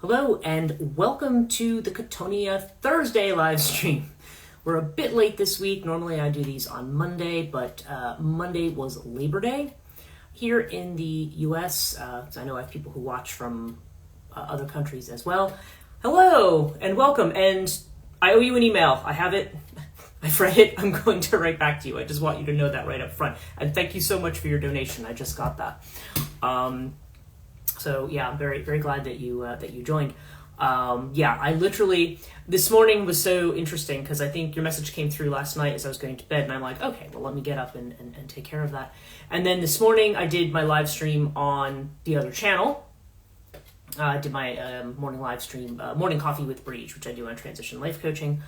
Hello and welcome to the Chthonia Thursday live stream. We're a bit late this week. Normally I do these on Monday, but Monday was Labor Day here in the US. So I know I have people who watch from other countries as well. Hello and welcome. And I owe you an email. I have it. I've read it. I'm going to write back to you. I just want you to know that right up front. And thank you so much for your donation. I just got that. So yeah, I'm very, very glad that you joined. I literally, this morning was so interesting because I think your message came through last night as I was going to bed, and I'm like, okay, well, let me get up and take care of that. And then this morning I did my live stream on the other channel. I did my morning live stream, Morning Coffee with Breege, which I do on transition life coaching.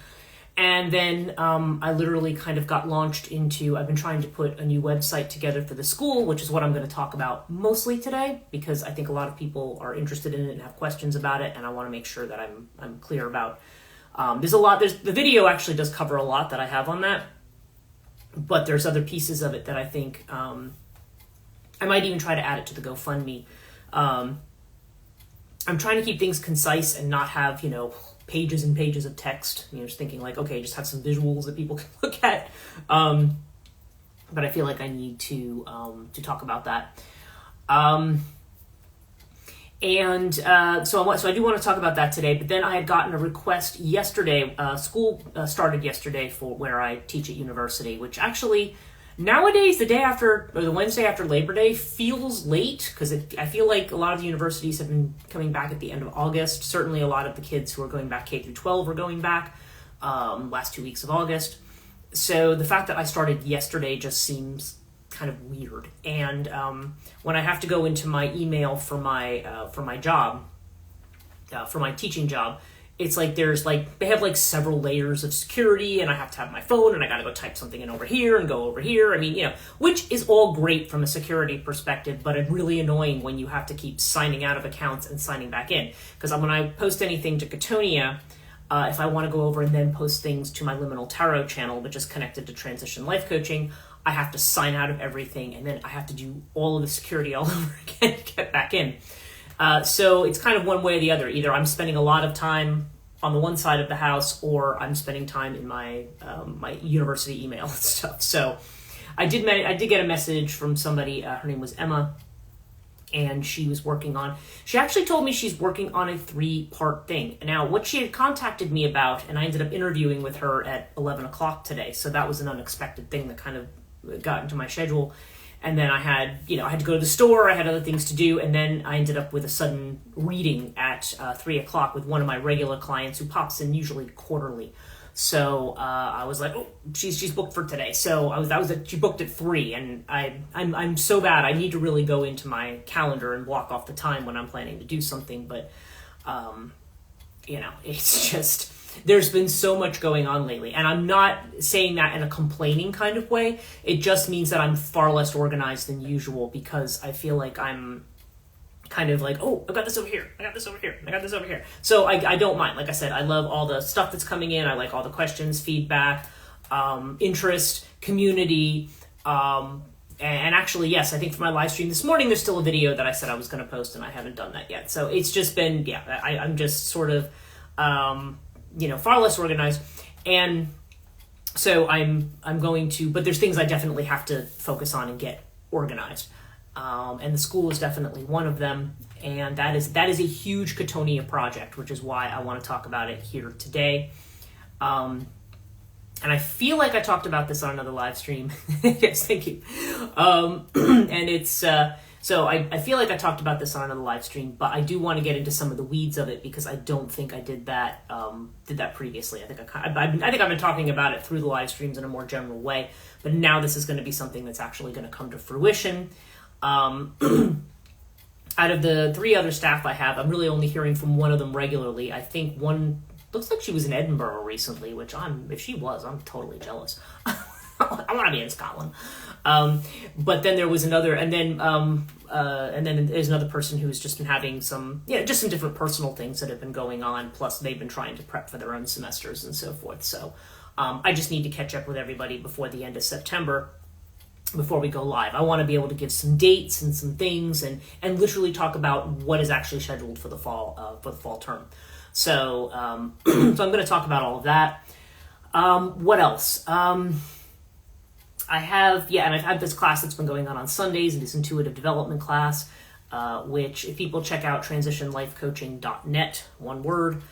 And then I literally kind of got launched into, I've been trying to put a new website together for the school, which is what I'm going to talk about mostly today, because I think a lot of people are interested in it and have questions about it, and I want to make sure that I'm clear about. The video actually does cover a lot that I have on that, but there's other pieces of it that I think I might even try to add it to the GoFundMe. I'm trying to keep things concise and not have, pages and pages of text, just thinking like, okay, just have some visuals that people can look at. But I feel like I need to talk about that. So I do want to talk about that today, but then I had gotten a request yesterday. School started yesterday for where I teach at university, which actually nowadays, the day after, or the Wednesday after Labor Day feels late because I feel like a lot of the universities have been coming back at the end of August. Certainly a lot of the kids who are going back K through 12 are going back last 2 weeks of August. So the fact that I started yesterday just seems kind of weird. And when I have to go into my email for my job, for my teaching job, it's like they have several layers of security, and I have to have my phone, and I got to go type something in over here and go over here. I mean, which is all great from a security perspective, but it's really annoying when you have to keep signing out of accounts and signing back in. Because when I post anything to Chthonia, if I want to go over and then post things to my Liminal Tarot channel, which is connected to Transition Life Coaching, I have to sign out of everything, and then I have to do all of the security all over again to get back in. So it's kind of one way or the other. Either I'm spending a lot of time on the one side of the house, or I'm spending time in my my university email and stuff. So I did get a message from somebody. Her name was Emma, and she actually told me she's working on a 3-part thing. Now, what she had contacted me about, and I ended up interviewing with her at 11 o'clock today. So that was an unexpected thing that kind of got into my schedule. And then I had to go to the store, I had other things to do, and then I ended up with a sudden reading at 3 o'clock with one of my regular clients who pops in usually quarterly. So I was like, oh, she's booked for today. So she booked at 3, and I'm so bad. I need to really go into my calendar and block off the time when I'm planning to do something. But it's just, there's been so much going on lately, and I'm not saying that in a complaining kind of way. It just means that I'm far less organized than usual, because I feel like I'm kind of like, oh, I've got this over here, I got this over here, I got this over here. So I don't mind. Like I said, I love all the stuff that's coming in. I like all the questions, feedback, interest, community, and actually, yes, I think for my live stream this morning, there's still a video that I said I was going to post, and I haven't done that yet. So it's just been, I'm just sort of, far less organized. And so I'm going to, but there's things I definitely have to focus on and get organized. And the school is definitely one of them. And that is a huge Chthonia project, which is why I want to talk about it here today. And I feel like I talked about this on another live stream. Yes, thank you. And it's, so I feel like I talked about this on another live stream, but I do want to get into some of the weeds of it, because I don't think I did that previously. I think I've been talking about it through the live streams in a more general way, but now this is going to be something that's actually going to come to fruition. Out of the 3 other staff I have, I'm really only hearing from one of them regularly. I think one looks like she was in Edinburgh recently, which if she was, I'm totally jealous. I want to be in Scotland. But then there was another, and then there's another person who's just been having some different personal things that have been going on. Plus they've been trying to prep for their own semesters and so forth. So I just need to catch up with everybody before the end of September. before we go live. I want to be able to give some dates and some things and literally talk about what is actually scheduled for the fall term. So, so I'm going to talk about all of that. What else? I've had this class that's been going on Sundays, and this intuitive development class, which if people check out transitionlifecoaching.net, one word,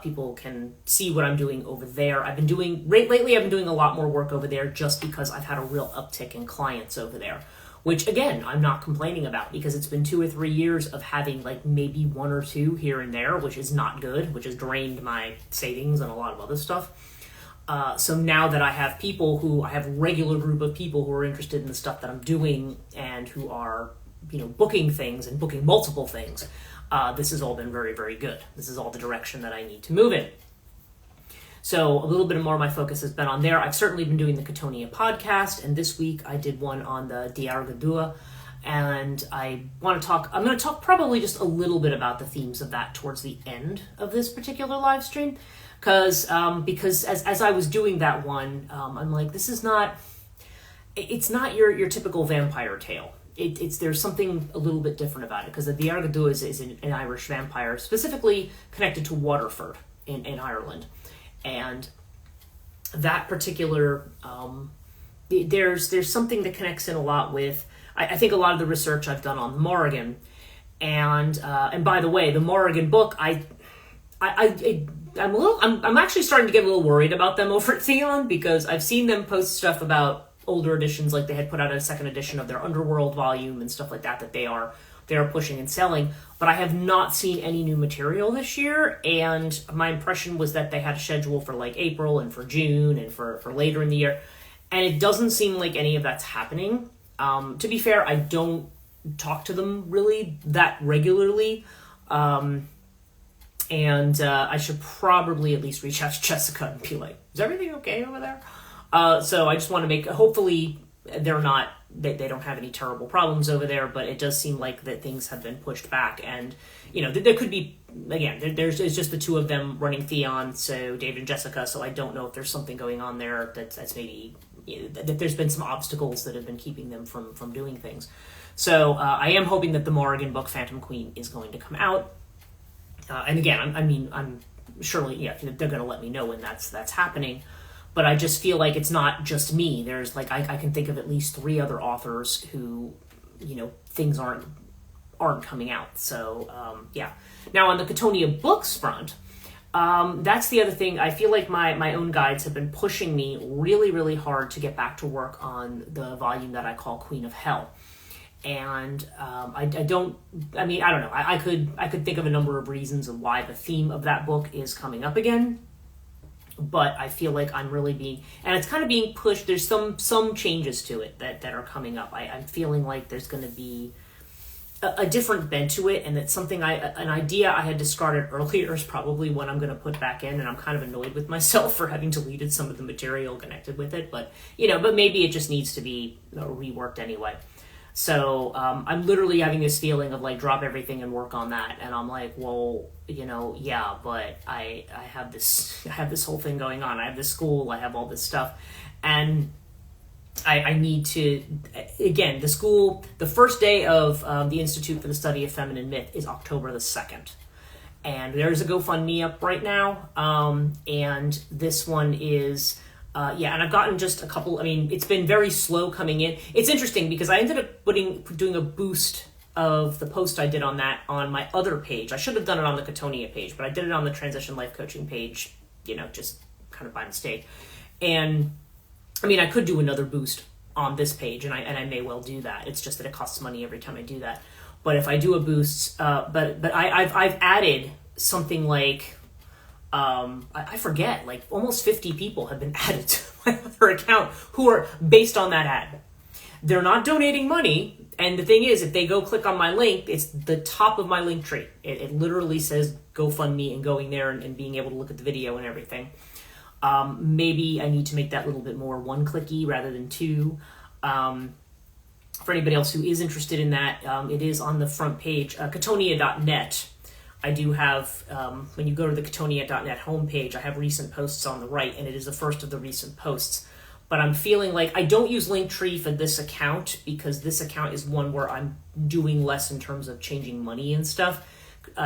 people can see what I'm doing over there. Lately I've been doing a lot more work over there just because I've had a real uptick in clients over there, which again, I'm not complaining about because it's been 2 or 3 years of having like maybe 1 or 2 here and there, which is not good, which has drained my savings and a lot of other stuff. So now that I have a regular group of people who are interested in the stuff that I'm doing and who are, booking things and booking multiple things, this has all been very, very good. This is all the direction that I need to move in. So a little bit more of my focus has been on there. I've certainly been doing the Chthonia podcast, and this week I did one on the Diargadua, and I'm going to talk probably just a little bit about the themes of that towards the end of this particular live stream. Because as I was doing that one, I'm like, it's not your typical vampire tale. There's something a little bit different about it, because the Diargadua is an Irish vampire, specifically connected to Waterford in Ireland. And that particular, there's something that connects in a lot with, I think a lot of the research I've done on the Morrigan. And by the way, the Morrigan book, I'm actually starting to get a little worried about them over at Theon, because I've seen them post stuff about older editions, like they had put out a second edition of their Underworld volume and stuff like that they are pushing and selling, but I have not seen any new material this year, and my impression was that they had a schedule for like April and for June and for later in the year, and it doesn't seem like any of that's happening. To be fair, I don't talk to them really that regularly, and I should probably at least reach out to Jessica and be like, is everything okay over there? So I just want to hopefully they don't have any terrible problems over there, but it does seem like that things have been pushed back, and there could be, again, it's just the two of them running Theon, so David and Jessica, so I don't know if there's something going on there that's maybe, that there's been some obstacles that have been keeping them from doing things. So I am hoping that the Morrigan book, Phantom Queen, is going to come out. And again, I'm surely, they're going to let me know when that's happening. But I just feel like it's not just me. There's like, I can think of at least 3 other authors who, things aren't coming out. So, yeah. Now on the Chthonia books front, that's the other thing. I feel like my own guides have been pushing me really, really hard to get back to work on the volume that I call Queen of Hell. And I don't know. I could think of a number of reasons of why the theme of that book is coming up again, but I feel like I'm really and it's kind of being pushed. There's some changes to it that are coming up. I'm feeling like there's going to be a different bent to it, and it's something an idea I had discarded earlier is probably one I'm going to put back in, and I'm kind of annoyed with myself for having deleted some of the material connected with it, but maybe it just needs to be reworked anyway. So I'm literally having this feeling of like, drop everything and work on that. And I'm like, well, yeah, but I have this whole thing going on. I have this school, I have all this stuff. And I need to, again, the school, the first day of the Institute for the Study of Feminine Myth is October the 2nd. And there's a GoFundMe up right now. And this one is... and I've gotten just a couple, it's been very slow coming in. It's interesting because I ended up doing a boost of the post I did on that on my other page. I should have done it on the Chthonia page, but I did it on the Transition Life Coaching page, just kind of by mistake. And, I could do another boost on this page, and I may well do that. It's just that it costs money every time I do that. But if I do a boost, but I've added something like... I forget, like almost 50 people have been added to my other account who are based on that ad. They're not donating money, and the thing is, if they go click on my link, it's the top of my link tree. It literally says GoFundMe, and going there and being able to look at the video and everything. Maybe I need to make that a little bit more one-clicky rather than 2. For anybody else who is interested in that, it is on the front page, Chthonia.net. I do have, when you go to the Chthonia.net homepage, I have recent posts on the right, and it is the first of the recent posts. but I'm feeling like I don't use Linktree for this account because this account is one where I'm doing less in terms of changing money and stuff.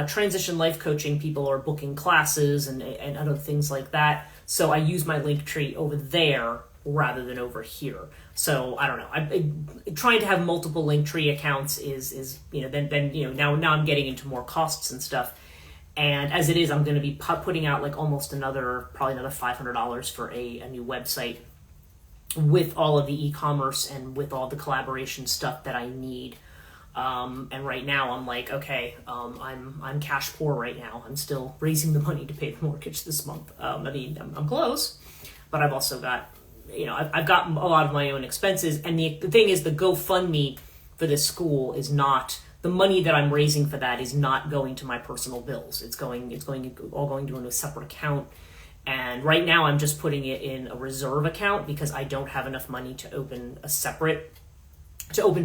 Transition life coaching, people are booking classes and other things like that. So I use my Linktree over there rather than over here. So I don't know. I'm trying to have multiple Linktree accounts is now I'm getting into more costs and stuff. And as it is, I'm going to be putting out like almost probably another $500 for a new website with all of the e-commerce and with all the collaboration stuff that I need. And right now I'm like, okay, I'm cash poor right now. I'm still raising the money to pay the mortgage this month. I'm close, but I've also got, I've got a lot of my own expenses. And the thing is, the GoFundMe for this school is not, the money that I'm raising for that is not going to my personal bills. It's all going to a separate account. And right now I'm just putting it in a reserve account because I don't have enough money to open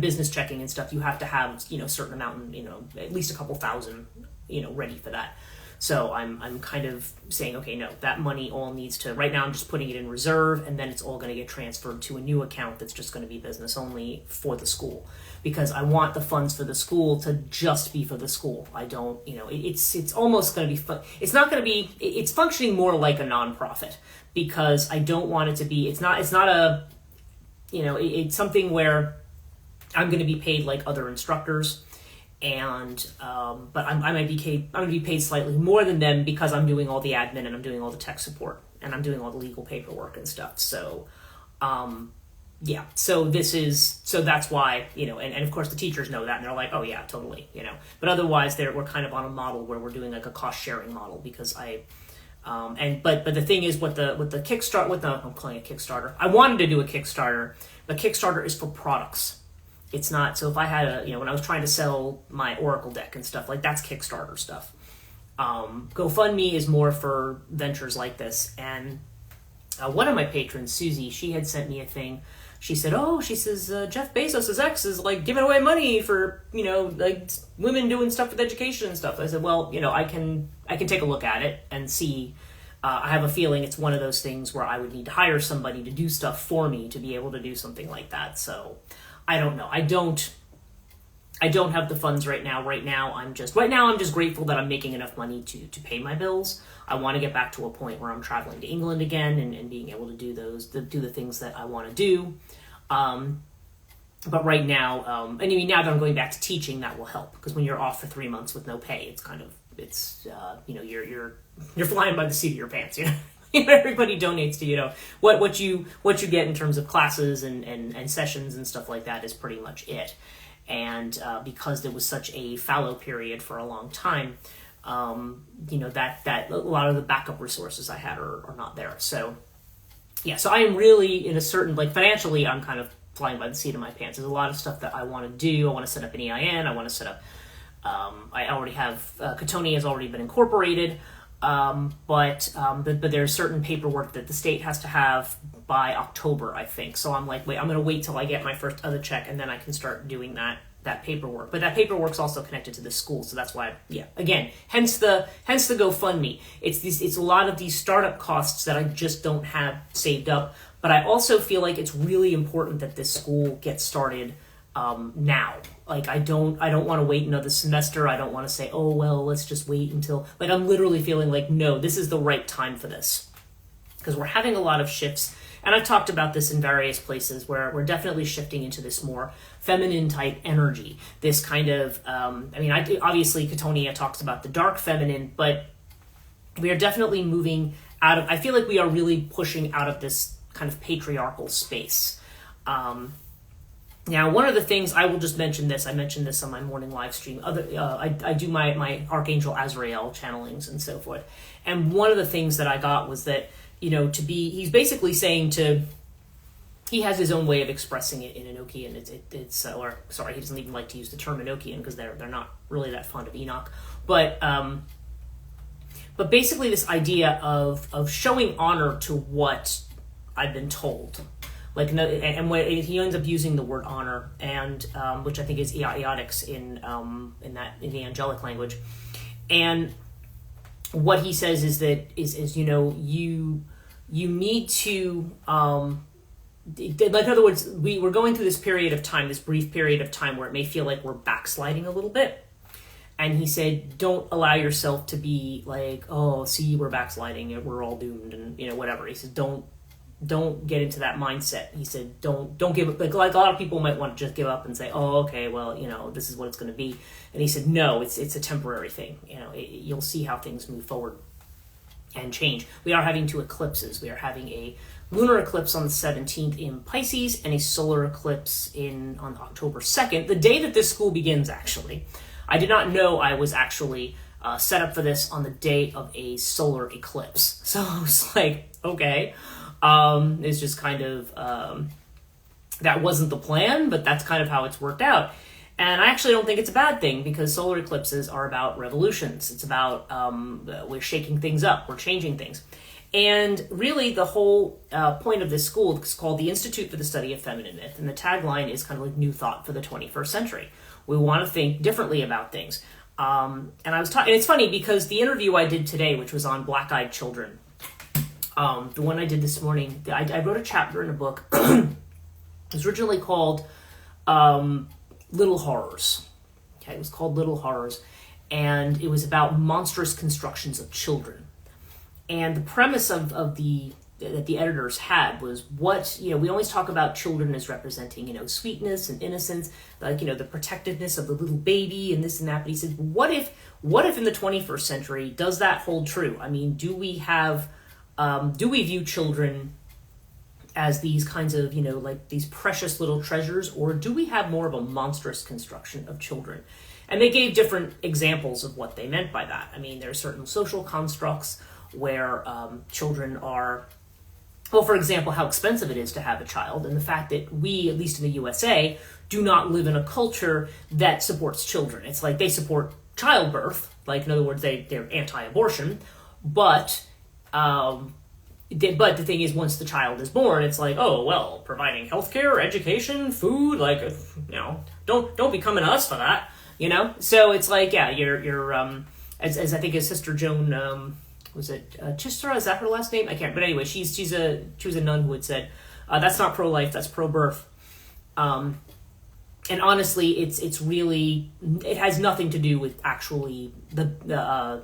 business checking and stuff. You have to have, a certain amount, at least a couple thousand, ready for that. So I'm kind of saying, okay, no, that money all needs to, right now I'm just putting it in reserve, and then it's all going to get transferred to a new account that's just going to be business only for the school, because I want the funds for the school to just be for the school. I don't, it's almost going to be, it's not going to be, it's functioning more like a nonprofit, because I don't want it to be, it's not it's something where I'm going to be paid like other instructors, and but I'm going to be paid slightly more than them because I'm doing all the admin and I'm doing all the tech support and I'm doing all the legal paperwork and stuff. So so that's why, and of course the teachers know that, and they're like, oh yeah, totally, but otherwise we're kind of on a model where we're doing like a cost sharing model, because but the thing is, with the Kickstarter, I'm calling it Kickstarter. I wanted to do a Kickstarter, but Kickstarter is for products. It's not, so if I had when I was trying to sell my Oracle deck and stuff, like that's Kickstarter stuff. GoFundMe is more for ventures like this. And one of my patrons, Susie, she had sent me a thing. She said, Jeff Bezos' ex is like giving away money for, like women doing stuff with education and stuff. I said, well, I can take a look at it and see. I have a feeling it's one of those things where I would need to hire somebody to do stuff for me to be able to do something like that. So I don't know. I don't have the funds right now. Right now I'm just grateful that I'm making enough money to pay my bills. I want to get back to a point where I'm traveling to England again and being able to do the things that I want to do. But right now, now that I'm going back to teaching, that will help, because when you're off for 3 months with no pay, you're flying by the seat of your pants, Everybody donates to, what you get in terms of classes and sessions and stuff like that is pretty much it. And because there was such a fallow period for a long time, that a lot of the backup resources I had are not there. So yeah, so I am really in a certain, like, financially, I'm kind of flying by the seat of my pants. There's a lot of stuff that I want to do. I want to set up an EIN. I want to set up, I already have, Chthonia has already been incorporated. But there's certain paperwork that the state has to have by October, I think. So I'm like, I'm going to wait till I get my first other check, and then I can start doing that paperwork. But that paperwork's also connected to the school, so that's why, again, hence the GoFundMe. It's a lot of these startup costs that I just don't have saved up. But I also feel like it's really important that this school gets started now. Like, I don't want to wait another semester. I don't want to say, oh, well, let's just wait until, like, I'm literally feeling like, no, this is the right time for this, because we're having a lot of shifts. And I've talked about this in various places where we're definitely shifting into this more feminine type energy. This kind of, obviously Chthonia talks about the dark feminine, but we are definitely moving out of, I feel like we are really pushing out of this kind of patriarchal space. Now, one of the things, I will just mention this, I mentioned this on my morning live stream. I do my Archangel Azrael channelings and so forth. And one of the things that I got was that, he's basically saying he has his own way of expressing it in Enochian. He doesn't even like to use the term Enochian because they're not really that fond of Enoch. But basically this idea of showing honor to what I've been told. Like, and when he ends up using the word honor, and which I think is eotics in the angelic language, and what he says is that you need to in other words, we're going through this period of time, this brief period of time where it may feel like we're backsliding a little bit. And he said, don't allow yourself to be like, oh, see, we're backsliding, we're all doomed, and whatever. He said, don't get into that mindset. He said, don't give up. Like a lot of people might want to just give up and say, oh, okay, well, this is what it's going to be. And he said, no, it's a temporary thing. You'll see how things move forward and change. We are having 2 eclipses. We are having a lunar eclipse on the 17th in Pisces and a solar eclipse on October 2nd, the day that this school begins, actually. I did not know I was actually set up for this on the day of a solar eclipse. So I was like, okay. It's just kind of, that wasn't the plan, but that's kind of how it's worked out. And I actually don't think it's a bad thing, because solar eclipses are about revolutions. It's about, we're shaking things up, we're changing things. And really the whole point of this school is called the Institute for the Study of Feminine Myth. And the tagline is kind of like new thought for the 21st century. We want to think differently about things. And I was talking, and it's funny because the interview I did today, which was on black-eyed children, the one I did this morning, I wrote a chapter in a book. It was originally called Little Horrors. Okay, it was called Little Horrors. And it was about monstrous constructions of children. And the premise of that the editors had was we always talk about children as representing, sweetness and innocence, like, the protectiveness of the little baby and this and that. But he said, what if in the 21st century, does that hold true? I mean, do we view children as these kinds of, like these precious little treasures, or do we have more of a monstrous construction of children? And they gave different examples of what they meant by that. I mean, there are certain social constructs where children are, well, for example, how expensive it is to have a child, and the fact that we, at least in the USA, do not live in a culture that supports children. It's like they support childbirth, like in other words, they're anti-abortion, but the thing is, once the child is born, it's like, oh, well, providing healthcare, education, food, like, don't be coming to us for that, So it's like, yeah, you're as I think his sister Joan, was it Chistra? Is that her last name? I can't. But anyway, she was a nun who had said, that's not pro-life, that's pro-birth. And honestly, it's really, it has nothing to do with actually the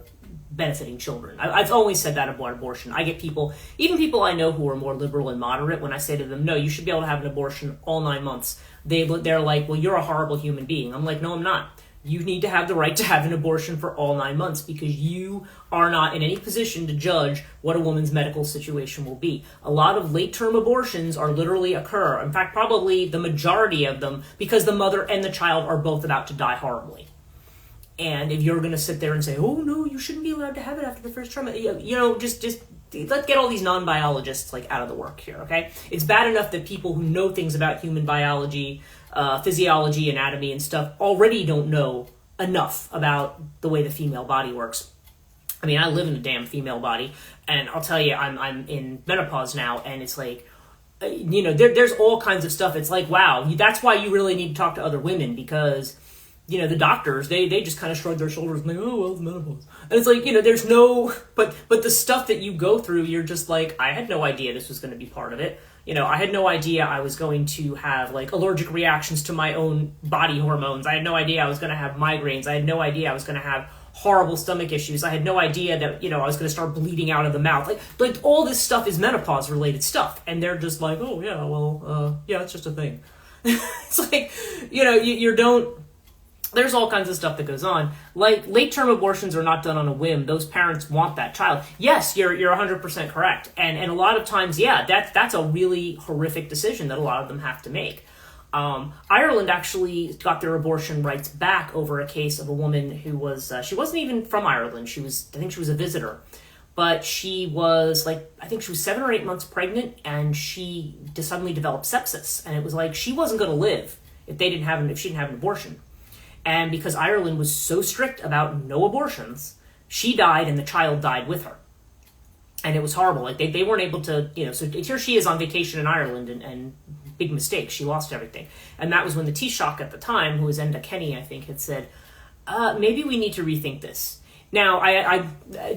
benefiting children. I've always said that about abortion. I get even people I know who are more liberal and moderate, when I say to them, no, you should be able to have an abortion all 9 months, they're like, well, you're a horrible human being. I'm like, no, I'm not. You need to have the right to have an abortion for all 9 months, because you are not in any position to judge what a woman's medical situation will be. A lot of late-term abortions literally occur. In fact, probably the majority of them, because the mother and the child are both about to die horribly. And if you're going to sit there and say, oh, no, you shouldn't be allowed to have it after the first trimester, just let's get all these non-biologists out of the work here, okay? It's bad enough that people who know things about human biology, physiology, anatomy, and stuff already don't know enough about the way the female body works. I mean, I live in a damn female body, and I'll tell you, I'm in menopause now, and it's like, there's all kinds of stuff. It's like, wow, that's why you really need to talk to other women, because the doctors, they just kind of shrug their shoulders and like, oh, well, it's menopause. And it's like, there's no, but the stuff that you go through, you're just like, I had no idea this was going to be part of it. I had no idea I was going to have allergic reactions to my own body hormones. I had no idea I was going to have migraines. I had no idea I was going to have horrible stomach issues. I had no idea that, I was going to start bleeding out of the mouth. Like all this stuff is menopause related stuff. And they're just like, oh yeah, well, yeah, it's just a thing. It's like, you don't, there's all kinds of stuff that goes on. Like, late-term abortions are not done on a whim. Those parents want that child. Yes, you're 100% correct. And a lot of times, yeah, that's a really horrific decision that a lot of them have to make. Ireland actually got their abortion rights back over a case of a woman who was, she wasn't even from Ireland. I think she was a visitor. But she was I think she was 7 or 8 months pregnant, and she suddenly developed sepsis. And it was like, she wasn't going to live if she didn't have an abortion. And because Ireland was so strict about no abortions, she died and the child died with her. And it was horrible. They weren't able to, so here she is on vacation in Ireland, and big mistake. She lost everything. And that was when the Taoiseach at the time, who was Enda Kenny, I think, had said, maybe we need to rethink this. Now, I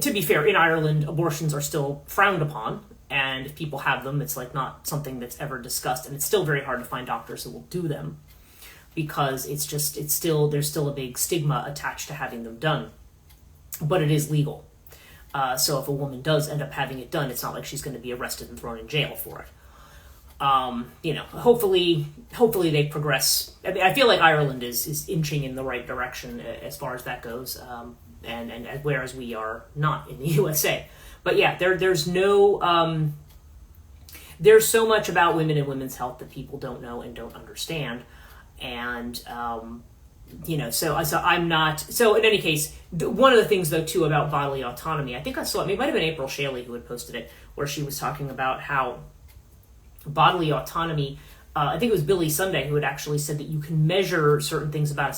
to be fair, in Ireland, abortions are still frowned upon. And if people have them, it's like not something that's ever discussed. And it's still very hard to find doctors who will do them because there's still a big stigma attached to having them done. But it is legal. So if a woman does end up having it done, it's not like she's going to be arrested and thrown in jail for it. Hopefully they progress. I mean, I feel like Ireland is inching in the right direction as far as that goes, and whereas we are not in the USA. But yeah, there's so much about women and women's health that people don't know and don't understand, and so I'm not. So in any case, one of the things though too about bodily autonomy, I think I saw it. It might have been April Shaley who had posted it, where she was talking about how bodily autonomy. I think it was Billy Sunday who had actually said that you can measure certain things about a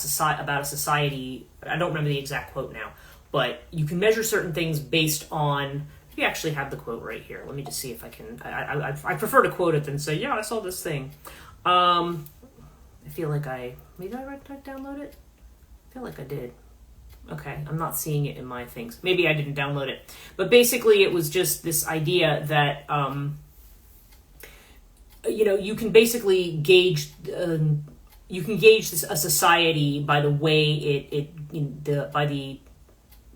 society. I don't remember the exact quote now, but you can measure certain things based on. We actually have the quote right here. Let me just see if I can. I prefer to quote it than say, yeah, I saw this thing. I feel like maybe I download it. I feel like I did. Okay, I'm not seeing it in my things. Maybe I didn't download it, but basically it was just this idea that. You can basically gauge. You can gauge a society by the way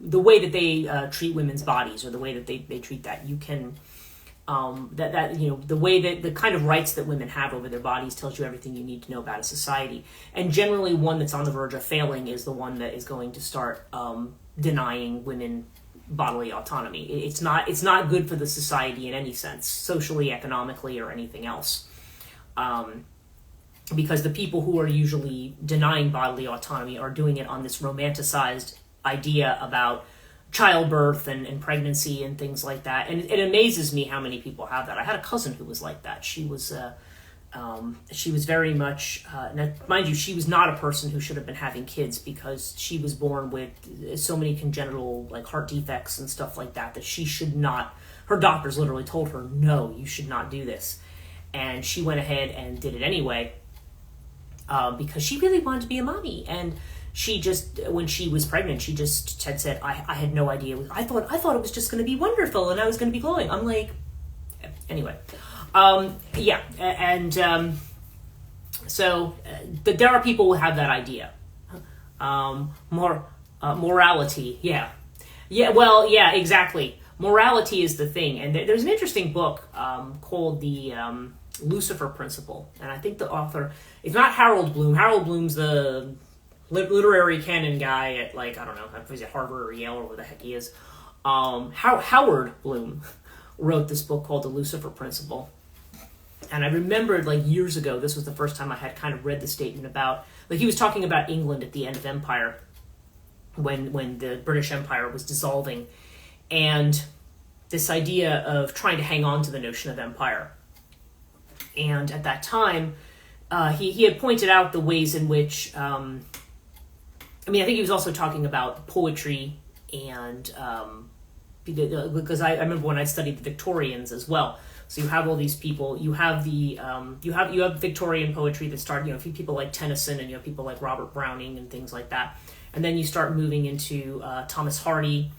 the way that they treat women's bodies, or the way that they treat that. You can the way that the kind of rights that women have over their bodies tells you everything you need to know about a society. And generally, one that's on the verge of failing is the one that is going to start denying women bodily autonomy. It's not good for the society in any sense, socially, economically, or anything else. Because the people who are usually denying bodily autonomy are doing it on this romanticized idea about childbirth and pregnancy and things like that. And it amazes me how many people have that. I had a cousin who was like that. She was very much, mind you, she was not a person who should have been having kids, because she was born with so many congenital like heart defects and stuff like that she should not. Her doctors literally told her, no, you should not do this. And she went ahead and did it anyway, because she really wanted to be a mommy. And she just, when she was pregnant, she just had said, I had no idea. I thought it was just going to be wonderful and I was going to be glowing. I'm like, anyway. So there are people who have that idea. Morality, yeah. Yeah, well, yeah, exactly. Morality is the thing. And there's an interesting book called the Lucifer Principle. And I think the author, it's not Harold Bloom. Harold Bloom's the literary canon guy at, like, I don't know, if he's at Harvard or Yale or where the heck he is. Howard Bloom wrote this book called The Lucifer Principle. And I remembered, like, years ago, this was the first time I had kind of read the statement about, like, he was talking about England at the end of empire, when the British Empire was dissolving, and this idea of trying to hang on to the notion of empire. And at that time, he had pointed out the ways in which, I think he was also talking about poetry and, because I remember when I studied the Victorians as well. So you have all these people. You have you have Victorian poetry that started. People like Tennyson, and you have people like Robert Browning and things like that. And then you start moving into Thomas Hardy,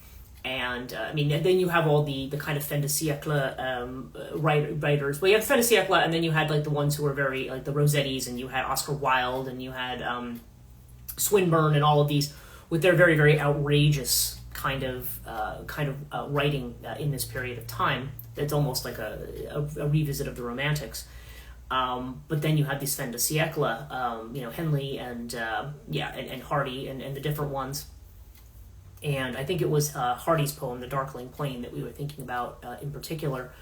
and then you have all the kind of fin de siècle writers. Well, you have fin de siècle, and then you had like the ones who were very like the Rossettis, and you had Oscar Wilde, and you had Swinburne, and all of these with their very, very outrageous kind of writing in this period of time. It's almost like a revisit of the Romantics. But then you had these fin de siècle, Henley and Hardy and the different ones. And I think it was Hardy's poem, The Darkling Plain, that we were thinking about in particular.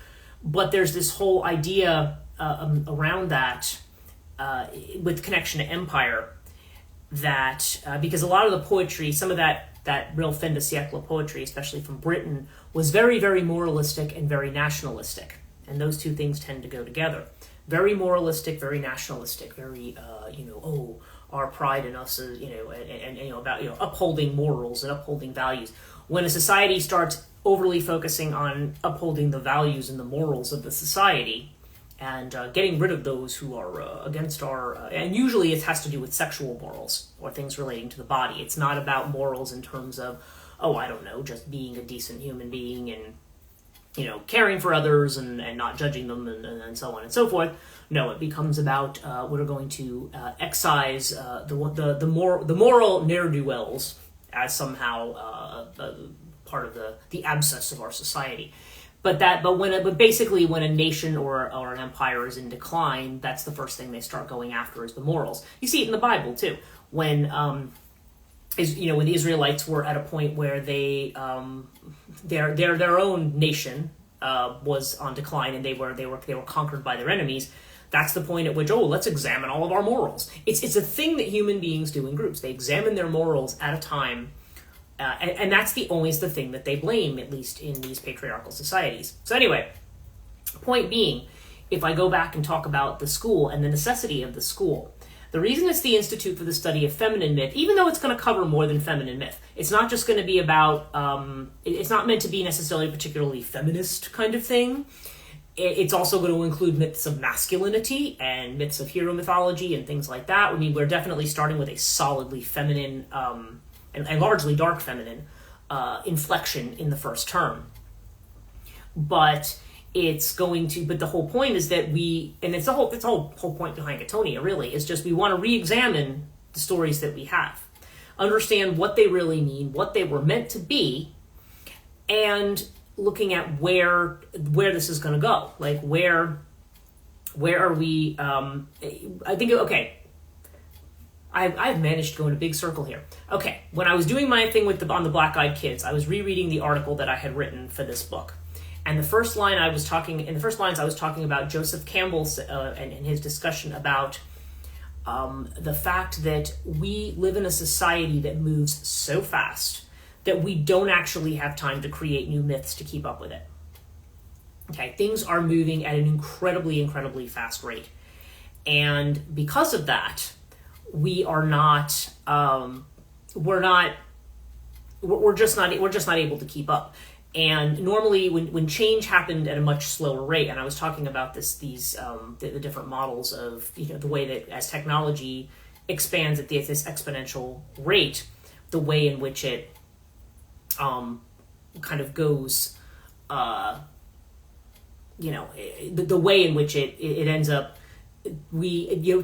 But there's this whole idea around that with connection to empire, that because a lot of the poetry, some of that real fin de siècle poetry, especially from Britain, was very, very moralistic and very nationalistic. And those two things tend to go together. Very moralistic, very nationalistic, very, our pride in us is, about, upholding morals and upholding values. When a society starts overly focusing on upholding the values and the morals of the society, and getting rid of those who are against our... and usually it has to do with sexual morals or things relating to the body. It's not about morals in terms of, just being a decent human being and caring for others and not judging them and so on and so forth. No, it becomes about we're going to excise the moral ne'er-do-wells as somehow part of the abscess of our society. But basically when a nation or an empire is in decline, that's the first thing they start going after is the morals. You see it in the Bible too. When when the Israelites were at a point where they their own nation was on decline and they were conquered by their enemies. That's the point at which, let's examine all of our morals. It's a thing that human beings do in groups. They examine their morals at a time, and that's always the thing that they blame, at least in these patriarchal societies. So anyway, point being, if I go back and talk about the school and the necessity of the school, the reason it's the Institute for the Study of Feminine Myth, even though it's going to cover more than feminine myth, it's not just going to be about, it's not meant to be necessarily a particularly feminist kind of thing. It's also going to include myths of masculinity and myths of hero mythology and things like that. I mean, we're definitely starting with a solidly feminine and largely dark feminine inflection in the first term. But the whole point is that it's the whole point behind Chthonia really, is just we want to re-examine the stories that we have, understand what they really mean, what they were meant to be, and looking at where this is going to go. Like where are we? I think I've managed to go in a big circle here. Okay, when I was doing my thing on the Black-Eyed Kids, I was rereading the article that I had written for this book. And in the first lines I was talking about Joseph Campbell and his discussion about the fact that we live in a society that moves so fast that we don't actually have time to create new myths to keep up with it. Okay, things are moving at an incredibly, incredibly fast rate. And because of that, we're just not able to keep up. And normally when change happened at a much slower rate, and I was talking about the different models of the way that as technology expands at this exponential rate, the way in which it kind of goes, the way in which it ends up,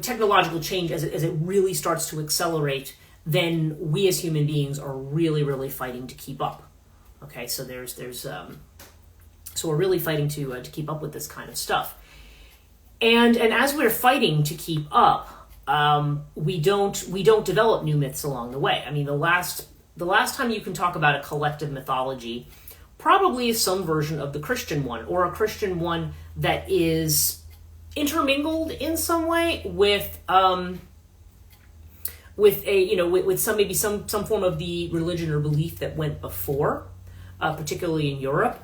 technological change as it really starts to accelerate, then we as human beings are really, really fighting to keep up. Okay, so so we're really fighting to keep up with this kind of stuff, and as we're fighting to keep up, we don't develop new myths along the way. I mean, the last time you can talk about a collective mythology probably is some version of the Christian one, or a Christian one that is intermingled in some way with some form of the religion or belief that went before. Particularly in Europe.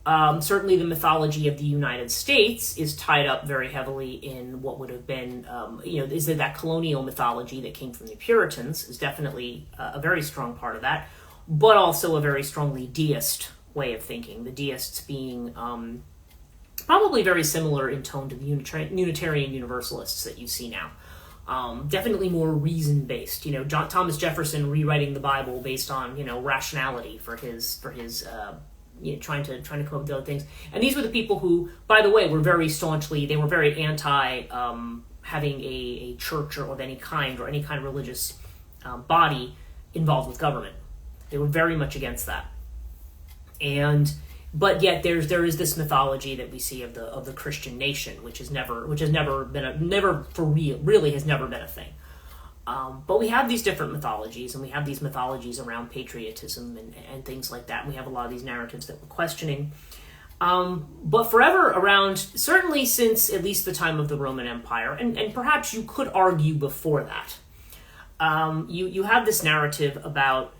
Certainly the mythology of the United States is tied up very heavily in what would have been, is that colonial mythology that came from the Puritans is definitely a very strong part of that, but also a very strongly deist way of thinking, the deists being probably very similar in tone to the Unitarian Universalists that you see now. Definitely more reason-based. Thomas Jefferson rewriting the Bible based on rationality for his trying to come up with other things. And these were the people who, by the way, were very anti having a church or of any kind or any kind of religious body involved with government. They were very much against that. But yet there is this mythology that we see of the Christian nation, which has never been a thing. But we have these different mythologies, and we have these mythologies around patriotism and things like that. And we have a lot of these narratives that we're questioning. But forever around, certainly since at least the time of the Roman Empire, and perhaps you could argue before that, you have this narrative about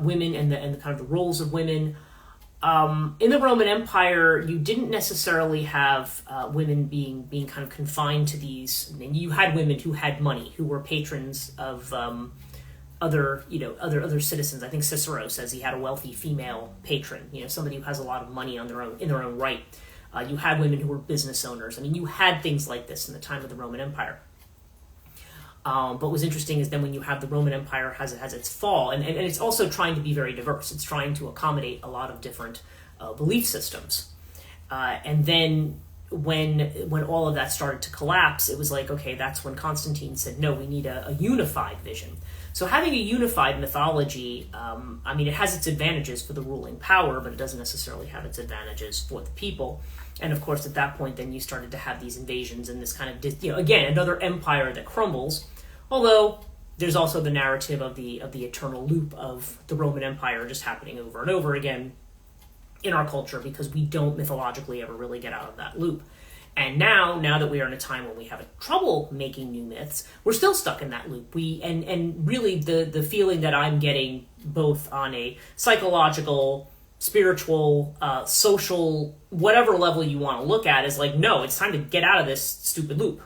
women and the kind of the roles of women. In the Roman Empire, you didn't necessarily have women being kind of confined to these. And you had women who had money, who were patrons of other citizens. I think Cicero says he had a wealthy female patron. Somebody who has a lot of money in their own right. You had women who were business owners. I mean, you had things like this in the time of the Roman Empire. But what's interesting is then when you have the Roman Empire has its fall, and it's also trying to be very diverse. It's trying to accommodate a lot of different belief systems. And then when all of that started to collapse, it was like, okay, that's when Constantine said, no, we need a unified vision. So having a unified mythology, it has its advantages for the ruling power, but it doesn't necessarily have its advantages for the people. And of course, at that point, then you started to have these invasions and this kind of, again, another empire that crumbles. Although there's also the narrative of the eternal loop of the Roman Empire just happening over and over again in our culture, because we don't mythologically ever really get out of that loop. And now that we are in a time when we have trouble making new myths, we're still stuck in that loop. And really the feeling that I'm getting, both on a psychological, spiritual, social, whatever level you want to look at, is like, no, it's time to get out of this stupid loop,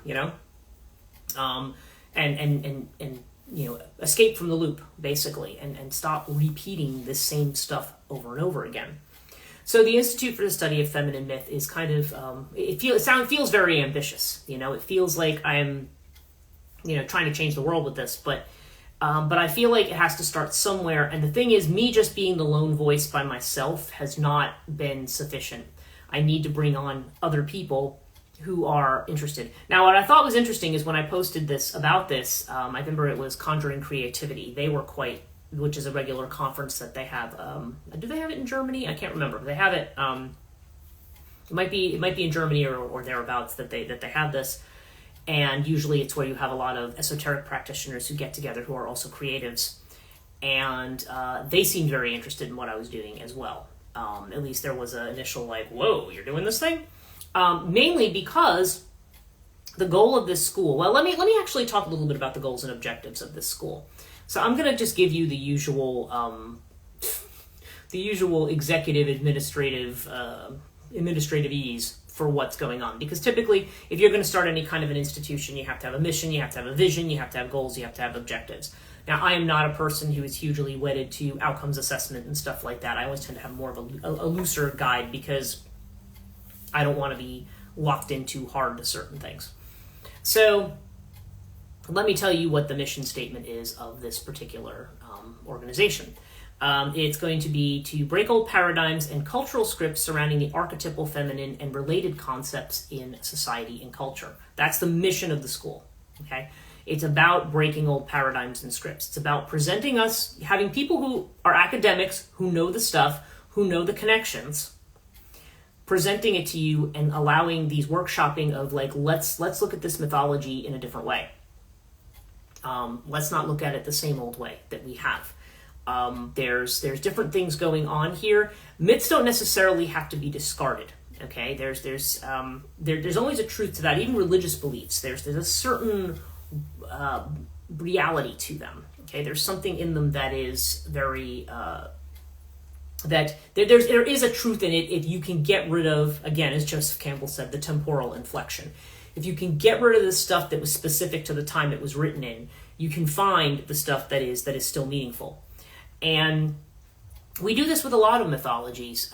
escape from the loop, basically, and stop repeating the same stuff over and over again. So the Institute for the Study of Feminine Myth is kind of, it feels very ambitious. It feels like I'm, trying to change the world with this, but I feel like it has to start somewhere. And the thing is, me just being the lone voice by myself has not been sufficient. I need to bring on other people who are interested. Now, what I thought was interesting is when I posted about this, I remember it was Conjuring Creativity. They were which is a regular conference that they have. Do they have it in Germany? I can't remember. They have it. It might be in Germany or thereabouts that they have this. And usually it's where you have a lot of esoteric practitioners who get together who are also creatives. And they seemed very interested in what I was doing as well. At least there was an initial like, whoa, you're doing this thing? Mainly because the goal of this school, well, let me actually talk a little bit about the goals and objectives of this school. So I'm going to just give you the usual executive administrative ease for what's going on. Because typically, if you're going to start any kind of an institution, you have to have a mission, you have to have a vision, you have to have goals, you have to have objectives. Now, I am not a person who is hugely wedded to outcomes assessment and stuff like that. I always tend to have more of a looser guide because I don't want to be locked in too hard to certain things. So let me tell you what the mission statement is of this particular organization. It's going to be to break old paradigms and cultural scripts surrounding the archetypal feminine and related concepts in society and culture. That's the mission of the school. Okay, it's about breaking old paradigms and scripts. It's about presenting us, having people who are academics, who know the stuff, who know the connections, presenting it to you and allowing these workshopping of like, let's look at this mythology in a different way. Let's not look at it the same old way that we have. There's different things going on here. Myths don't necessarily have to be discarded. Okay, there's always a truth to that. Even religious beliefs, there's a certain reality to them. Okay, there's something in them that is very that there is a truth in it if you can get rid of, again, as Joseph Campbell said, the temporal inflection. If you can get rid of the stuff that was specific to the time it was written in, you can find the stuff that is still meaningful. And we do this with a lot of mythologies.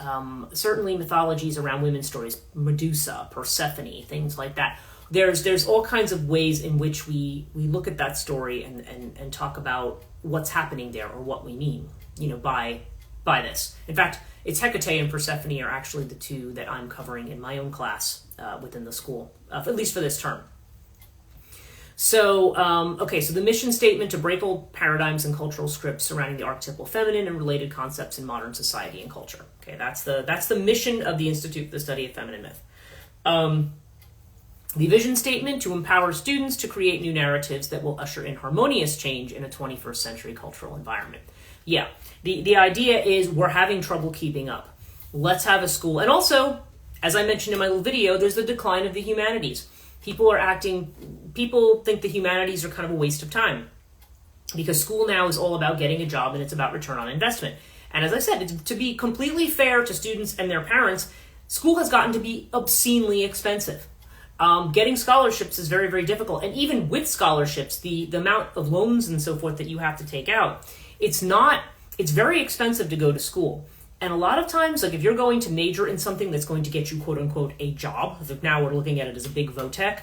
Certainly mythologies around women's stories, Medusa, Persephone, things like that. There's all kinds of ways in which we look at that story and talk about what's happening there or what we mean, by this. In fact, it's Hecate and Persephone are actually the two that I'm covering in my own class within the school, at least for this term. So, so the mission statement to break old paradigms and cultural scripts surrounding the archetypal feminine and related concepts in modern society and culture. Okay, that's the mission of the Institute for the Study of Feminine Myth. The vision statement to empower students to create new narratives that will usher in harmonious change in a 21st century cultural environment. Yeah, the idea is we're having trouble keeping up. Let's have a school. And also, as I mentioned in my little video, there's the decline of the humanities. People think the humanities are kind of a waste of time because school now is all about getting a job and it's about return on investment. And as I said, to be completely fair to students and their parents, school has gotten to be obscenely expensive. Getting scholarships is very, very difficult. And even with scholarships, the amount of loans and so forth that you have to take out, it's very expensive to go to school. And a lot of times, like if you're going to major in something that's going to get you, quote unquote, a job, now we're looking at it as a big VOTEC,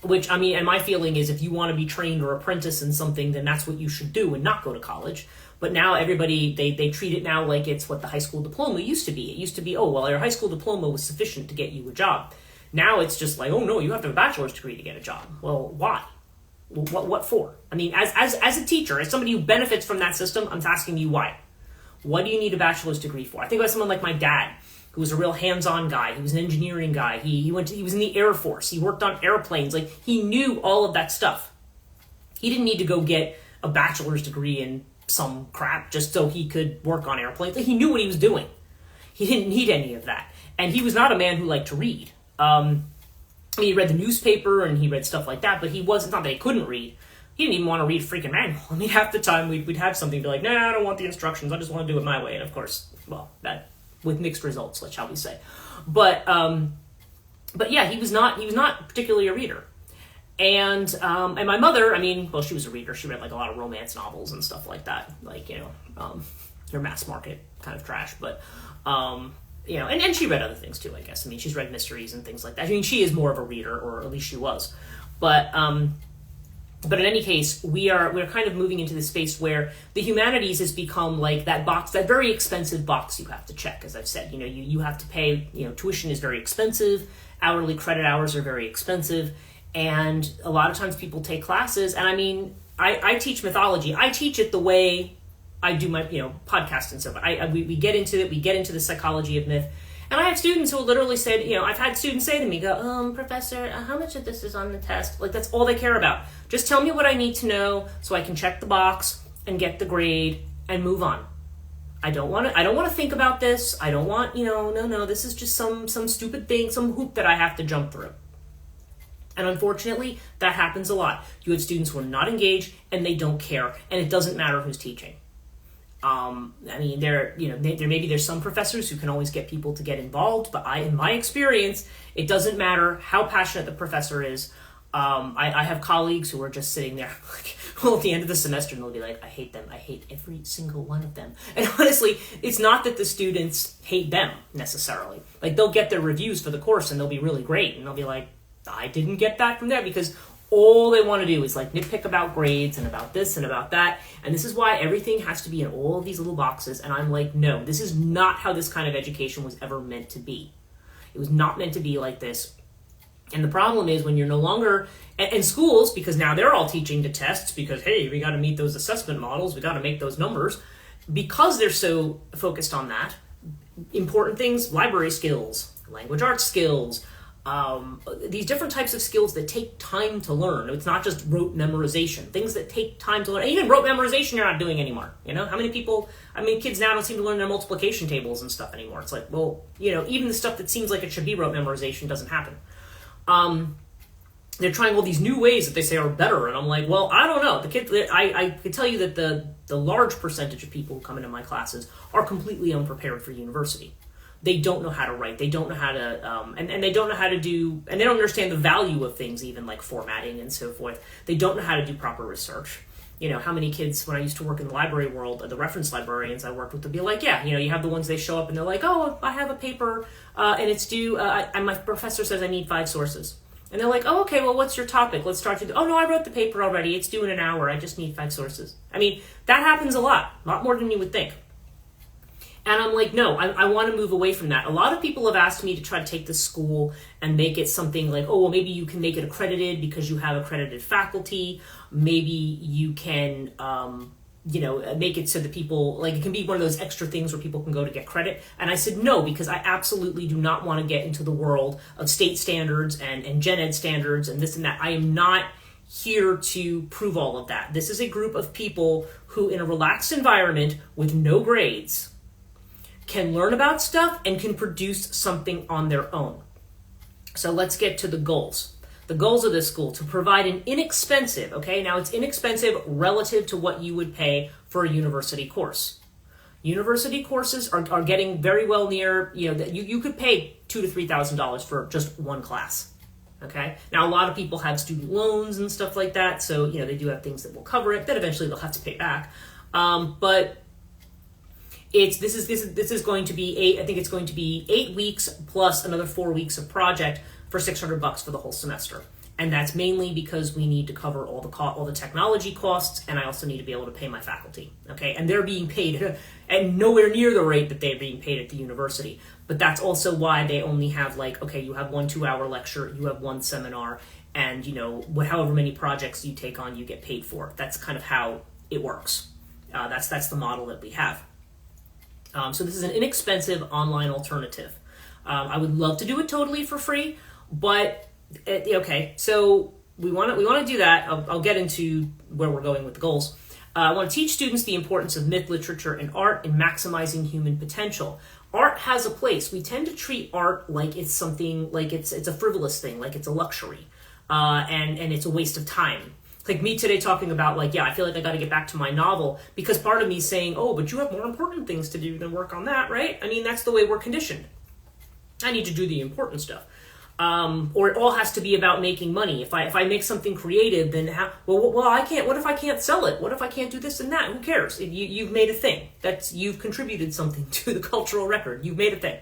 which, and my feeling is if you want to be trained or apprentice in something, then that's what you should do and not go to college. But now everybody, they treat it now like it's what the high school diploma used to be. It used to be, oh, well, your high school diploma was sufficient to get you a job. Now it's just like, oh no, you have to have a bachelor's degree to get a job. Well, why? What for? I mean, as a teacher, as somebody who benefits from that system, I'm asking you why. What do you need a bachelor's degree for? I think about someone like my dad, who was a real hands-on guy. He was an engineering guy. He was in the Air Force. He worked on airplanes. Like, he knew all of that stuff. He didn't need to go get a bachelor's degree in some crap just so he could work on airplanes. Like, he knew what he was doing. He didn't need any of that. And he was not a man who liked to read. He read the newspaper and he read stuff like that, but he wasn't, not that he couldn't read. He didn't even want to read a freaking manual. I mean, half the time we'd have something be like, no, I don't want the instructions. I just want to do it my way. And of course, well, that with mixed results, shall we say. But yeah, he was not particularly a reader. And my mother, I mean, well, she was a reader. She read like a lot of romance novels and stuff like that. Like, your mass market kind of trash, but and she read other things too, I guess. I mean, she's read mysteries and things like that. I mean, she is more of a reader, or at least she was. But in any case, we're kind of moving into this space where the humanities has become like that box, that very expensive box you have to check. As I've said, you have to pay. Tuition is very expensive. Hourly credit hours are very expensive, and a lot of times people take classes. And I mean, I teach mythology. I teach it the way I do my, podcast and stuff. We get into it. We get into the psychology of myth. And I have students who will literally say, I've had students say to me, Professor, how much of this is on the test? Like, that's all they care about. Just tell me what I need to know so I can check the box and get the grade and move on. I don't want to think about this. I don't want, no, this is just some stupid thing, some hoop that I have to jump through. And unfortunately, that happens a lot. You have students who are not engaged and they don't care, and it doesn't matter who's teaching. I mean, there's some professors who can always get people to get involved, but in my experience, it doesn't matter how passionate the professor is. I have colleagues who are just sitting there, at the end of the semester, and they'll be like, I hate them. I hate every single one of them. And honestly, it's not that the students hate them necessarily. Like, they'll get their reviews for the course and they'll be really great, and they'll be like, I didn't get that from there, because all they want to do is like nitpick about grades and about this and about that. And this is why everything has to be in all of these little boxes. And I'm like, no, this is not how this kind of education was ever meant to be. It was not meant to be like this. And the problem is when you're no longer, and schools, because now they're all teaching to tests because, hey, we got to meet those assessment models. We got to make those numbers. Because they're so focused on that, important things, library skills, language arts skills, these different types of skills that take time to learn. It's not just rote memorization. Things that take time to learn. And even rote memorization you're not doing anymore. How many kids now don't seem to learn their multiplication tables and stuff anymore. It's like, well, even the stuff that seems like it should be rote memorization doesn't happen. They're trying all these new ways that they say are better. And I'm like, well, I don't know. The kids, I can tell you that the large percentage of people who come into my classes are completely unprepared for university. They don't know how to write. They don't know how to, and they don't know how to do, and they don't understand the value of things, even like formatting and so forth. They don't know how to do proper research. How many kids, when I used to work in the library world, the reference librarians I worked with would be like, yeah, you have the ones they show up and they're like, oh, I have a paper and it's due, and my professor says I need 5 sources. And they're like, oh, okay, well, what's your topic? Let's start to, oh, no, I wrote the paper already. It's due in an hour. I just need 5 sources. I mean, that happens a lot more than you would think. And I'm like, no, I want to move away from that. A lot of people have asked me to try to take this school and make it something like, oh, well, maybe you can make it accredited because you have accredited faculty. Maybe you can, make it so that people, like, it can be one of those extra things where people can go to get credit. And I said, no, because I absolutely do not want to get into the world of state standards and gen ed standards and this and that. I am not here to prove all of that. This is a group of people who, in a relaxed environment with no grades, can learn about stuff and can produce something on their own. So let's get to the goals. The goals of this school, to provide an inexpensive, okay, now it's inexpensive relative to what you would pay for a university course. University courses are getting very well near, that you could pay $2,000 to $3,000 for just one class. Okay. Now a lot of people have student loans and stuff like that, so they do have things that will cover it that eventually they'll have to pay back. But this is going to be I think it's going to be 8 weeks plus another 4 weeks of project for $600 for the whole semester. And that's mainly because we need to cover all the technology costs, and I also need to be able to pay my faculty. Okay, and they're being paid at nowhere near the rate that they're being paid at the university. But that's also why they only have like, okay, you have 1 2-hour lecture, you have 1 seminar, and however many projects you take on, you get paid for. That's kind of how it works. That's the model that we have. So this is an inexpensive online alternative. I would love to do it totally for free, but okay. So we want to do that. I'll get into where we're going with the goals. I want to teach students the importance of myth, literature, and art in maximizing human potential. Art has a place. We tend to treat art like it's something, like it's a frivolous thing, like it's a luxury, and it's a waste of time. Like me today talking about like, yeah, I feel like I got to get back to my novel because part of me is saying, oh, but you have more important things to do than work on that, right? I mean, that's the way we're conditioned. I need to do the important stuff. Or it all has to be about making money. If I make something creative, then well, I can't. What if I can't sell it? What if I can't do this and that? Who cares? You've made a thing. You've contributed something to the cultural record. You've made a thing.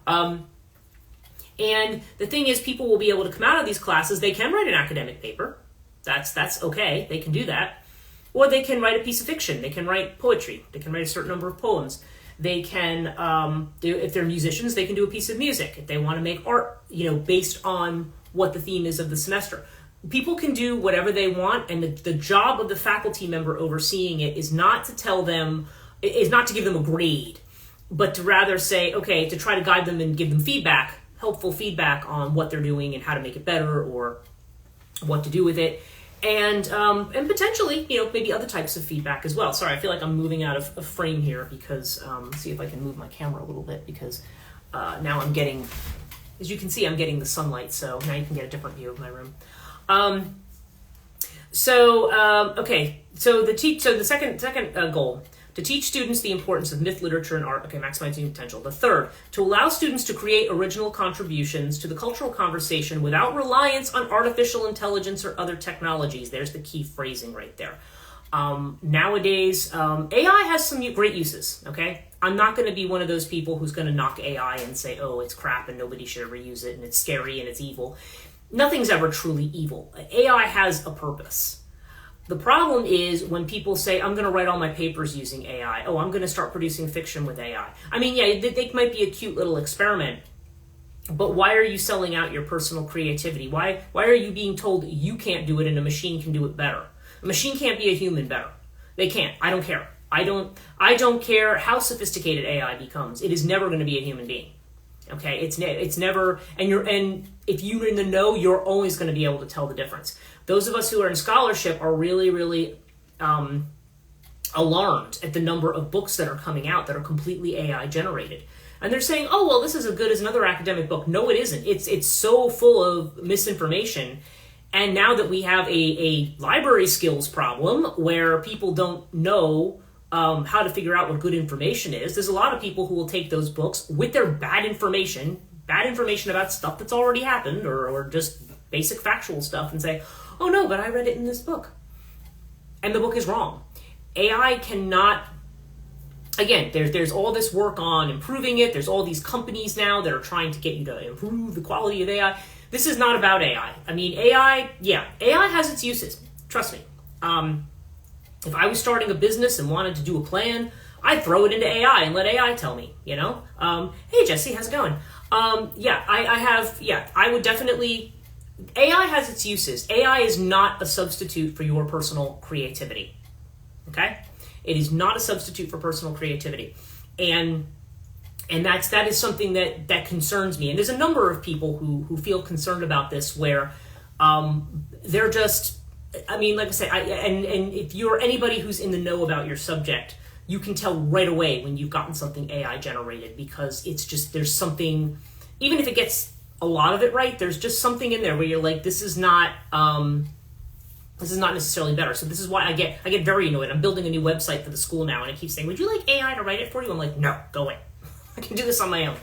And the thing is, people will be able to come out of these classes. They can write an academic paper. That's okay. They can do that. Or they can write a piece of fiction. They can write poetry. They can write a certain number of poems. They can, if they're musicians, they can do a piece of music. If they want to make art, based on what the theme is of the semester. People can do whatever they want, and the job of the faculty member overseeing it is not to give them a grade, but to rather say, okay, to try to guide them and give them feedback, helpful feedback on what they're doing and how to make it better or what to do with it. And potentially, maybe other types of feedback as well. Sorry, I feel like I'm moving out of frame here because, let's see if I can move my camera a little bit because now I'm getting, as you can see, I'm getting the sunlight. So now you can get a different view of my room. Okay. So the second goal, to teach students the importance of myth, literature, and art. Okay, maximizing potential. The third, to allow students to create original contributions to the cultural conversation without reliance on artificial intelligence or other technologies. There's the key phrasing right there. Nowadays, AI has some great uses, okay? I'm not going to be one of those people who's going to knock AI and say, oh, it's crap and nobody should ever use it and it's scary and it's evil. Nothing's ever truly evil. AI has a purpose. The problem is when people say, I'm going to write all my papers using AI. Oh, I'm going to start producing fiction with AI. I mean, yeah, they might be a cute little experiment, but why are you selling out your personal creativity? Why are you being told you can't do it and a machine can do it better? A machine can't be a human better. They can't. I don't care. I don't care how sophisticated AI becomes. It is never going to be a human being. Okay, it's never, and if you're in the know, you're always going to be able to tell the difference. Those of us who are in scholarship are really, really alarmed at the number of books that are coming out that are completely AI generated. And they're saying, oh, well, this is as good as another academic book. No, it isn't. It's so full of misinformation. And now that we have a library skills problem where people don't know how to figure out what good information is, there's a lot of people who will take those books with their bad information about stuff that's already happened or just basic factual stuff and say, oh no, but I read it in this book. And the book is wrong. AI cannot, again, there's all this work on improving it. There's all these companies now that are trying to get you to improve the quality of AI. This is not about AI. I mean, AI has its uses. Trust me. If I was starting a business and wanted to do a plan, I'd throw it into AI and let AI tell me, hey, Jesse, how's it going? I would definitely, AI has its uses. AI is not a substitute for your personal creativity, okay? It is not a substitute for personal creativity. And that is something that concerns me. And there's a number of people who feel concerned about this where they're just, I mean, like I say, and if you're anybody who's in the know about your subject, you can tell right away when you've gotten something AI generated because it's just, there's something, even if it gets a lot of it right, there's just something in there where you're like, this is not necessarily better. So this is why I get very annoyed. I'm building a new website for the school now, and I keep saying, would you like AI to write it for you? I'm like, no, go away. I can do this on my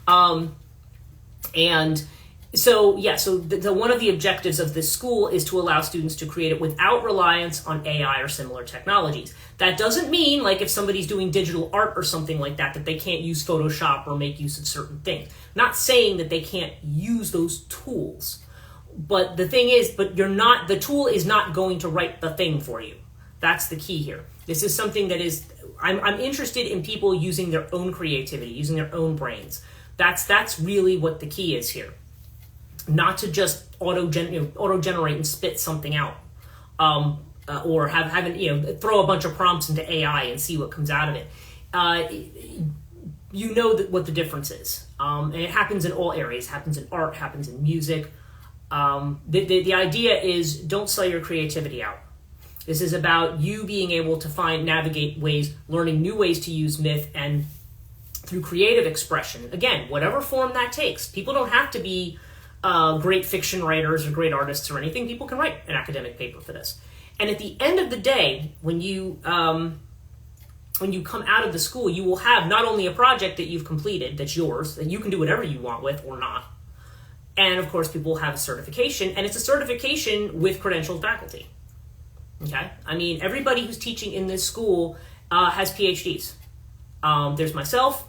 own. And so one of the objectives of this school is to allow students to create it without reliance on AI or similar technologies. That doesn't mean, like, if somebody's doing digital art or something like that they can't use Photoshop or make use of certain things. I'm not saying that they can't use those tools. but the thing is, the tool is not going to write the thing for you. That's the key here. This is something that is, I'm interested in people using their own creativity, using their own brains. That's really what the key is here. Not to just auto-generate and spit something out. Or throw a bunch of prompts into AI and see what comes out of it. You know what the difference is. And it happens in all areas. It happens in art, happens in music. The idea is don't sell your creativity out. This is about you being able to navigate ways, learning new ways to use myth, and through creative expression. Again, whatever form that takes. People don't have to be great fiction writers or great artists or anything. People can write an academic paper for this. And at the end of the day, when you come out of the school, you will have not only a project that you've completed that's yours, that you can do whatever you want with or not. And of course, people will have a certification, and it's a certification with credentialed faculty. Okay? I mean, everybody who's teaching in this school has PhDs. There's myself.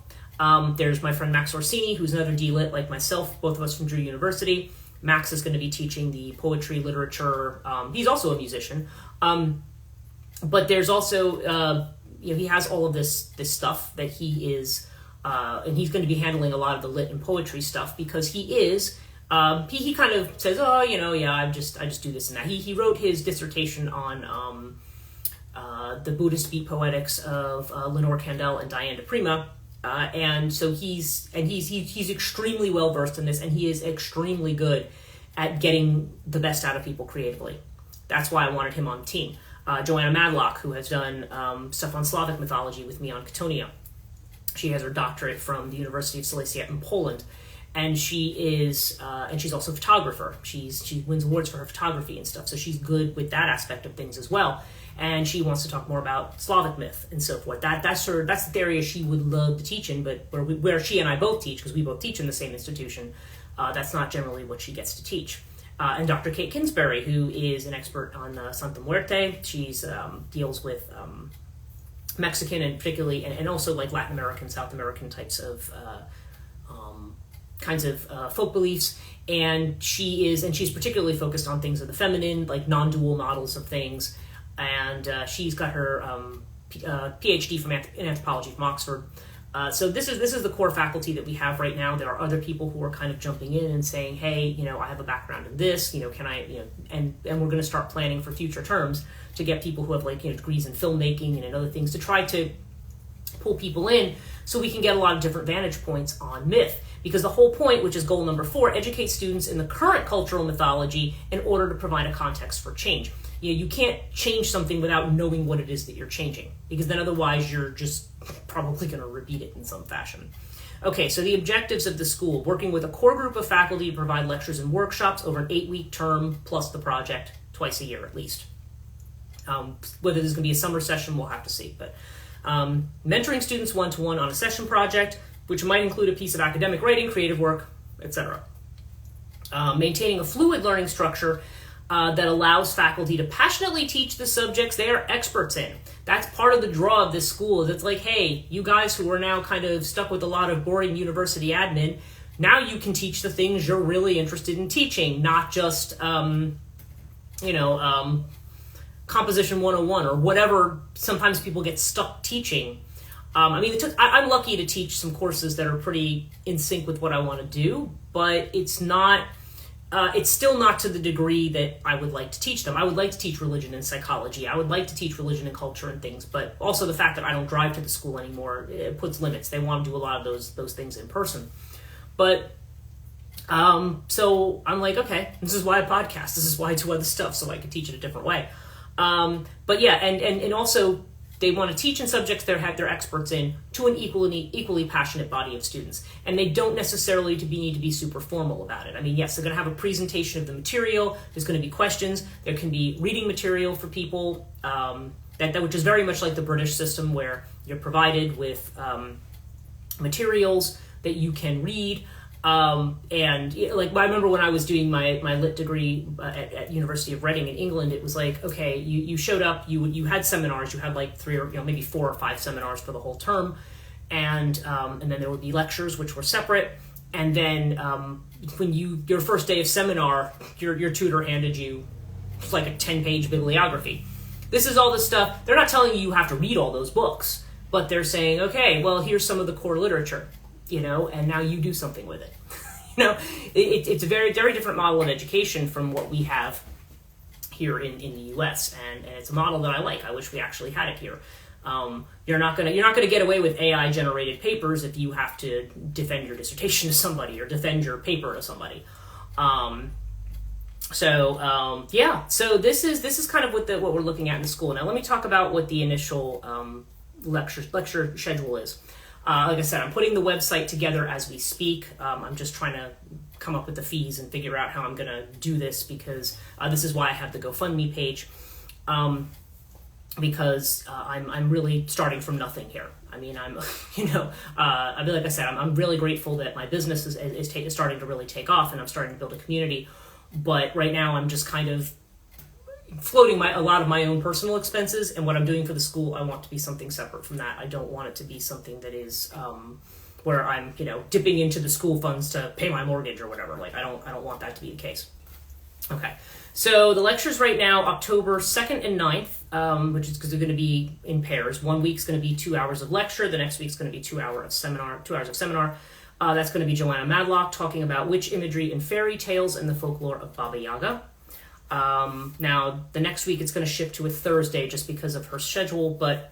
There's my friend Max Orsini, who's another D-Lit like myself, both of us from Drew University. Max is going to be teaching the poetry, literature. He's also a musician. But there's also, he has all of this stuff that he is, and he's going to be handling a lot of the lit and poetry stuff because he is, he kind of says, I just do this and that. He wrote his dissertation on the Buddhist beat poetics of Lenore Kandel and Diane de Prima. And so he's extremely well versed in this, and he is extremely good at getting the best out of people creatively. That's why I wanted him on the team. Joanna Madlock, who has done stuff on Slavic mythology with me on Chthonia. She has her doctorate from the University of Silesia in Poland, and she's also a photographer. She wins awards for her photography and stuff, so she's good with that aspect of things as well. And she wants to talk more about Slavic myth and so forth. That's the area she would love to teach in, but where she and I both teach, because we both teach in the same institution, that's not generally what she gets to teach. And Dr. Kate Kinsbury, who is an expert on Santa Muerte, she's deals with Mexican and particularly, and also like Latin American, South American types of kinds of folk beliefs. And she's particularly focused on things of the feminine, like non-dual models of things. And she's got her PhD in anthropology from Oxford. So this is the core faculty that we have right now. There are other people who are kind of jumping in and saying, hey, I have a background in this, can I, and we're going to start planning for future terms to get people who have degrees in filmmaking and in other things to try to pull people in so we can get a lot of different vantage points on myth. Because the whole point, which is goal number 4, educate students in the current cultural mythology in order to provide a context for change. You can't change something without knowing what it is that you're changing, because then otherwise you're just probably going to repeat it in some fashion. Okay, so the objectives of the school: working with a core group of faculty to provide lectures and workshops over an 8-week term plus the project twice a year at least. Whether there's going to be a summer session, we'll have to see. But mentoring students one-to-one on a session project, which might include a piece of academic writing, creative work, etc. Maintaining a fluid learning structure that allows faculty to passionately teach the subjects they are experts in. That's part of the draw of this school. It's like, hey, you guys who are now kind of stuck with a lot of boring university admin, now you can teach the things you're really interested in teaching, not just, Composition 101 or whatever sometimes people get stuck teaching. I'm lucky to teach some courses that are pretty in sync with what I want to do, but it's still not to the degree that I would like to teach them. I would like to teach religion and psychology. I would like to teach religion and culture and things, but also the fact that I don't drive to the school anymore, it puts limits. They want to do a lot of those things in person. But, so I'm like, okay, this is why I podcast. This is why I do other stuff, so I can teach it a different way. But yeah, and also they want to teach in subjects they're experts in to an equally passionate body of students. And they don't necessarily need to be super formal about it. I mean, yes, they're going to have a presentation of the material. There's going to be questions. There can be reading material for people, that which is very much like the British system, where you're provided with materials that you can read. And like, I remember when I was doing my lit degree at University of Reading in England, it was like, okay, you showed up, you had seminars, you had like 3 or maybe 4 or 5 seminars for the whole term. And then there would be lectures, which were separate. and then when your first day of seminar, your tutor handed you like a 10-page bibliography. This is all the stuff. They're not telling you have to read all those books, but they're saying, okay, well, here's some of the core literature, and now you do something with it. It's a very, very different model of education from what we have here in the U.S., and it's a model that I like. I wish we actually had it here. You're not gonna get away with AI generated papers if you have to defend your dissertation to somebody or defend your paper to somebody. So this is kind of what we're looking at in the school. Now let me talk about what the initial lecture schedule is. Like I said, I'm putting the website together as we speak. I'm just trying to come up with the fees and figure out how I'm going to do this, because this is why I have the GoFundMe page, because I'm really starting from nothing here. I mean, I mean, like I said, I'm really grateful that my business is starting to really take off, and I'm starting to build a community. But right now, I'm just kind of floating a lot of my own personal expenses, and what I'm doing for the school, I want to be something separate from that. I don't want it to be something that is where I'm dipping into the school funds to pay my mortgage or whatever. Like I don't want that to be the case. Okay, so the lectures right now, October 2nd and 9th, which is because they're going to be in pairs. 1 week's going to be 2 hours of lecture. The next week's going to be 2 hours of seminar. That's going to be Joanna Madlock talking about witch imagery in fairy tales and the folklore of Baba Yaga. Now, the next week it's going to shift to a Thursday just because of her schedule, but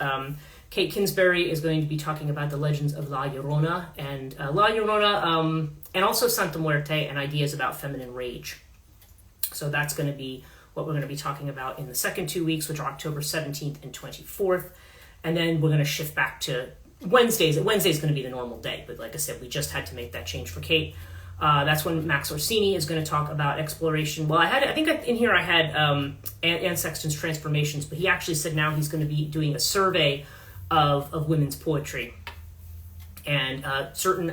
Kate Kinsbury is going to be talking about the legends of La Llorona and and also Santa Muerte and ideas about feminine rage. So that's going to be what we're going to be talking about in the second 2 weeks, which are October 17th and 24th. And then we're going to shift back to Wednesdays. Wednesday's going to be the normal day, but like I said, we just had to make that change for Kate. That's when Max Orsini is going to talk about exploration. Well, I think in here I had Anne Sexton's Transformations, but he actually said now he's going to be doing a survey of women's poetry and certain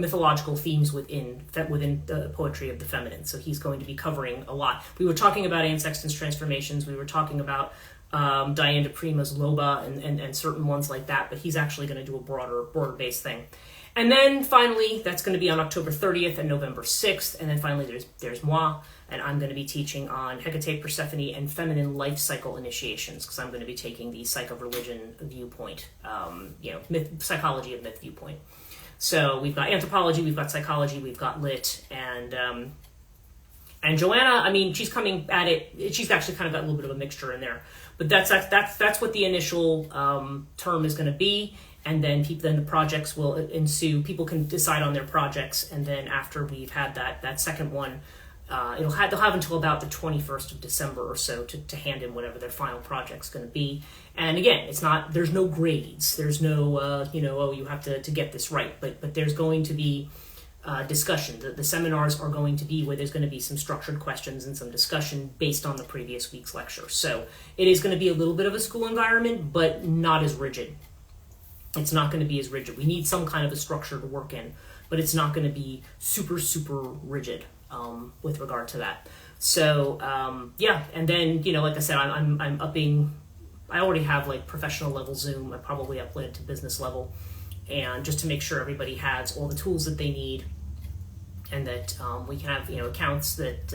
mythological themes within the poetry of the feminine. So he's going to be covering a lot. We were talking about Anne Sexton's Transformations. We were talking about Diane de Prima's Loba and certain ones like that, but he's actually going to do a broader based thing. And then finally, that's going to be on October 30th and November 6th. And then finally, there's moi, and I'm going to be teaching on Hecate, Persephone, and feminine life cycle initiations, because I'm going to be taking the psych of religion viewpoint, psychology of myth viewpoint. So we've got anthropology, we've got psychology, we've got lit, and Joanna, I mean, she's coming at it. She's actually kind of got a little bit of a mixture in there, but that's what the initial term is going to be. And then the projects will ensue. People can decide on their projects, and then after we've had that second one, they'll have until about the 21st of December or so to hand in whatever their final project's going to be. And again, there's no grades. There's no you have to get this right. But there's going to be discussion. The seminars are going to be where there's going to be some structured questions and some discussion based on the previous week's lecture. So it is going to be a little bit of a school environment, but not as rigid. It's not going to be as rigid. We need some kind of a structure to work in, but it's not going to be super, super rigid with regard to that. So, and then, like I said, I'm upping. I already have like professional level Zoom. I probably upload it to business level, and just to make sure everybody has all the tools that they need, and that we can have accounts that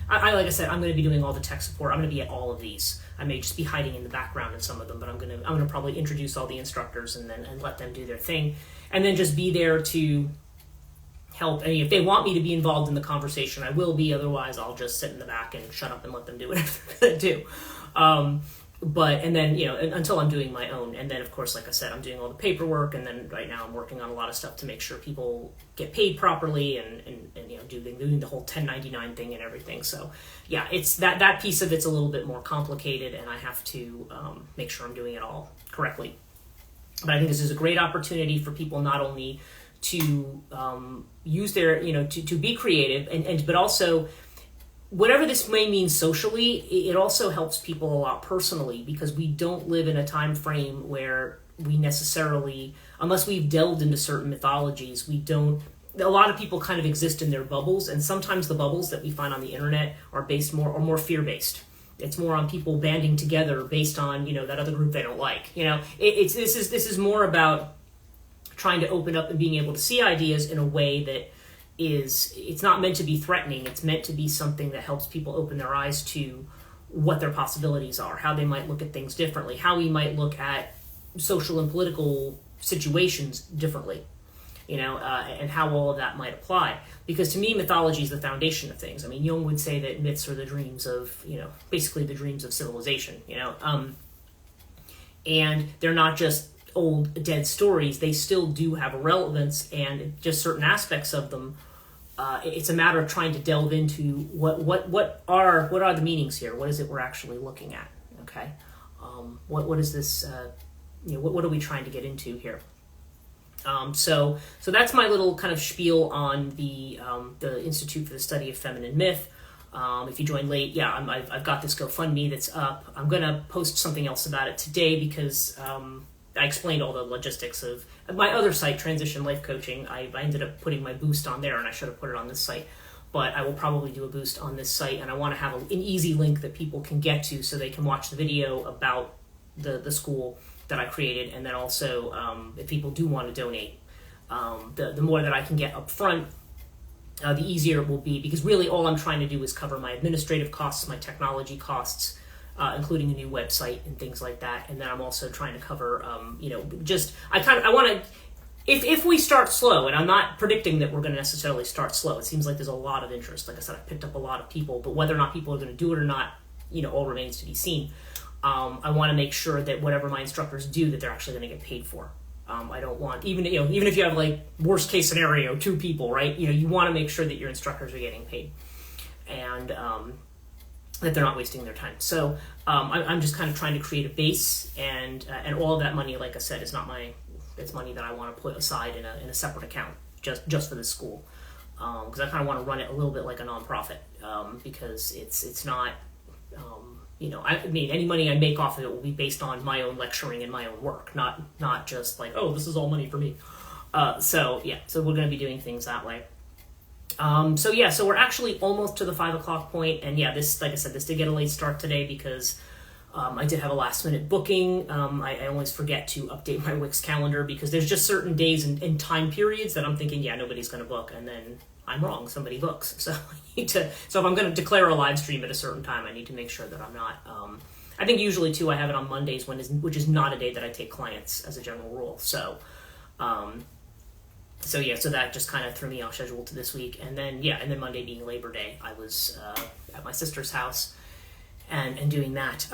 like I said, I'm going to be doing all the tech support. I'm going to be at all of these. I may just be hiding in the background in some of them, but I'm gonna probably introduce all the instructors and let them do their thing, and then just be there to help. I mean, if they want me to be involved in the conversation, I will be. Otherwise, I'll just sit in the back and shut up and let them do whatever they're gonna do. Until I'm doing my own. And then, of course, like I said, I'm doing all the paperwork, and then right now I'm working on a lot of stuff to make sure people get paid properly and doing the whole 1099 thing and everything. So, yeah, it's that piece of it's a little bit more complicated, and I have to make sure I'm doing it all correctly. But I think this is a great opportunity for people not only to use their, to be creative, but also whatever this may mean socially, it also helps people a lot personally, because we don't live in a time frame where we necessarily, unless we've delved into certain mythologies, a lot of people kind of exist in their bubbles, and sometimes the bubbles that we find on the internet are more fear-based. It's more on people banding together based on, that other group they don't like. This is more about trying to open up and being able to see ideas in a way that it's not meant to be threatening. It's meant to be something that helps people open their eyes to what their possibilities are, how they might look at things differently, how we might look at social and political situations differently, and how all of that might apply. Because to me, mythology is the foundation of things. I mean, Jung would say that myths are the dreams of, basically the dreams of civilization, and they're not just old dead stories. They still do have a relevance, and just certain aspects of them, it's a matter of trying to delve into what are the meanings here. What is it we're actually looking at? Okay, what is this? What are we trying to get into here? So that's my little kind of spiel on the Institute for the Study of Feminine Myth. If you joined late, I've got this GoFundMe that's up. I'm gonna post something else about it today because I explained all the logistics of my other site, Transition Life Coaching. I ended up putting my boost on there, and I should have put it on this site. But I will probably do a boost on this site, and I want to have an easy link that people can get to so they can watch the video about the school that I created. And then also, if people do want to donate, the more that I can get up front, the easier it will be, because really all I'm trying to do is cover my administrative costs, my technology costs, including a new website and things like that. And then I'm also trying to cover, I want to, if we start slow, and I'm not predicting that we're going to necessarily start slow. It seems like there's a lot of interest. Like I said, I've picked up a lot of people, but whether or not people are going to do it or not, all remains to be seen. I want to make sure that whatever my instructors do, that they're actually going to get paid for. I don't want, even if you have like worst case scenario, 2 people, right? You want to make sure that your instructors are getting paid, and that they're not wasting their time. So I'm just kind of trying to create a base, and all of that money, like I said, it's money that I want to put aside in a separate account just for this school, because I kind of want to run it a little bit like a nonprofit, because it's not. I mean, any money I make off of it will be based on my own lecturing and my own work, not just like, oh, this is all money for me. So we're going to be doing things that way. So we're actually almost to the 5 o'clock point, and this, like I said, this did get a late start today because I did have a last minute booking. I always forget to update my Wix calendar because there's just certain days and time periods that I'm thinking, nobody's going to book, and then I'm wrong, somebody books. So so if I'm going to declare a live stream at a certain time, I need to make sure that I'm not. I think usually too, I have it on Mondays which is not a day that I take clients as a general rule. So that just kind of threw me off schedule to this week. And then Monday being Labor Day, I was at my sister's house and doing that.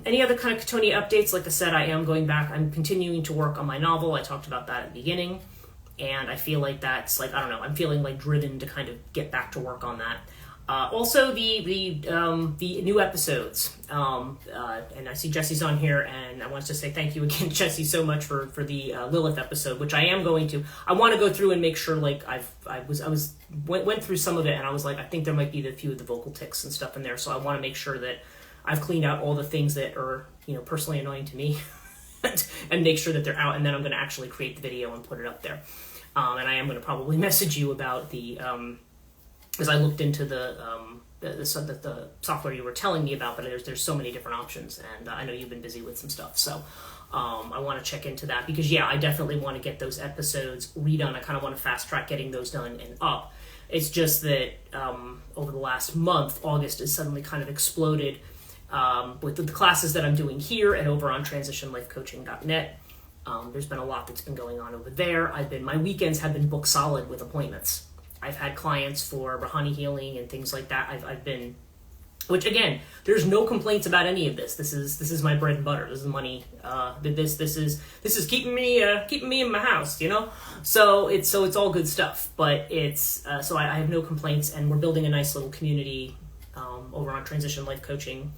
Any other kind of Chthonia updates? Like I said, I am going back. I'm continuing to work on my novel. I talked about that at the beginning. And I feel like that's like, I don't know, I'm feeling like driven to kind of get back to work on that. Also the new episodes. And I see Jesse's on here, and I want to say thank you again, Jesse, so much for the Lilith episode, which I am going to. I want to go through and make sure, like, I went through some of it, and I was like, I think there might be a few of the vocal tics and stuff in there, so I want to make sure that I've cleaned out all the things that are, personally annoying to me, and make sure that they're out, and then I'm going to actually create the video and put it up there. And I am going to probably message you about the, as I looked into the software you were telling me about, but there's so many different options, and I know you've been busy with some stuff, so I want to check into that, because I definitely want to get those episodes redone. I kind of want to fast track getting those done and up. It's just that over the last month, August has suddenly kind of exploded with the classes that I'm doing here and over on transitionlifecoaching.net. There's been a lot that's been going on over there. My weekends have been booked solid with appointments. I've had clients for Rahani healing and things like that. I've been, which again, there's no complaints about any of this. This is my bread and butter. This is money. This is keeping me in my house, So it's all good stuff. But so I have no complaints, and we're building a nice little community over on Transition Life Coaching.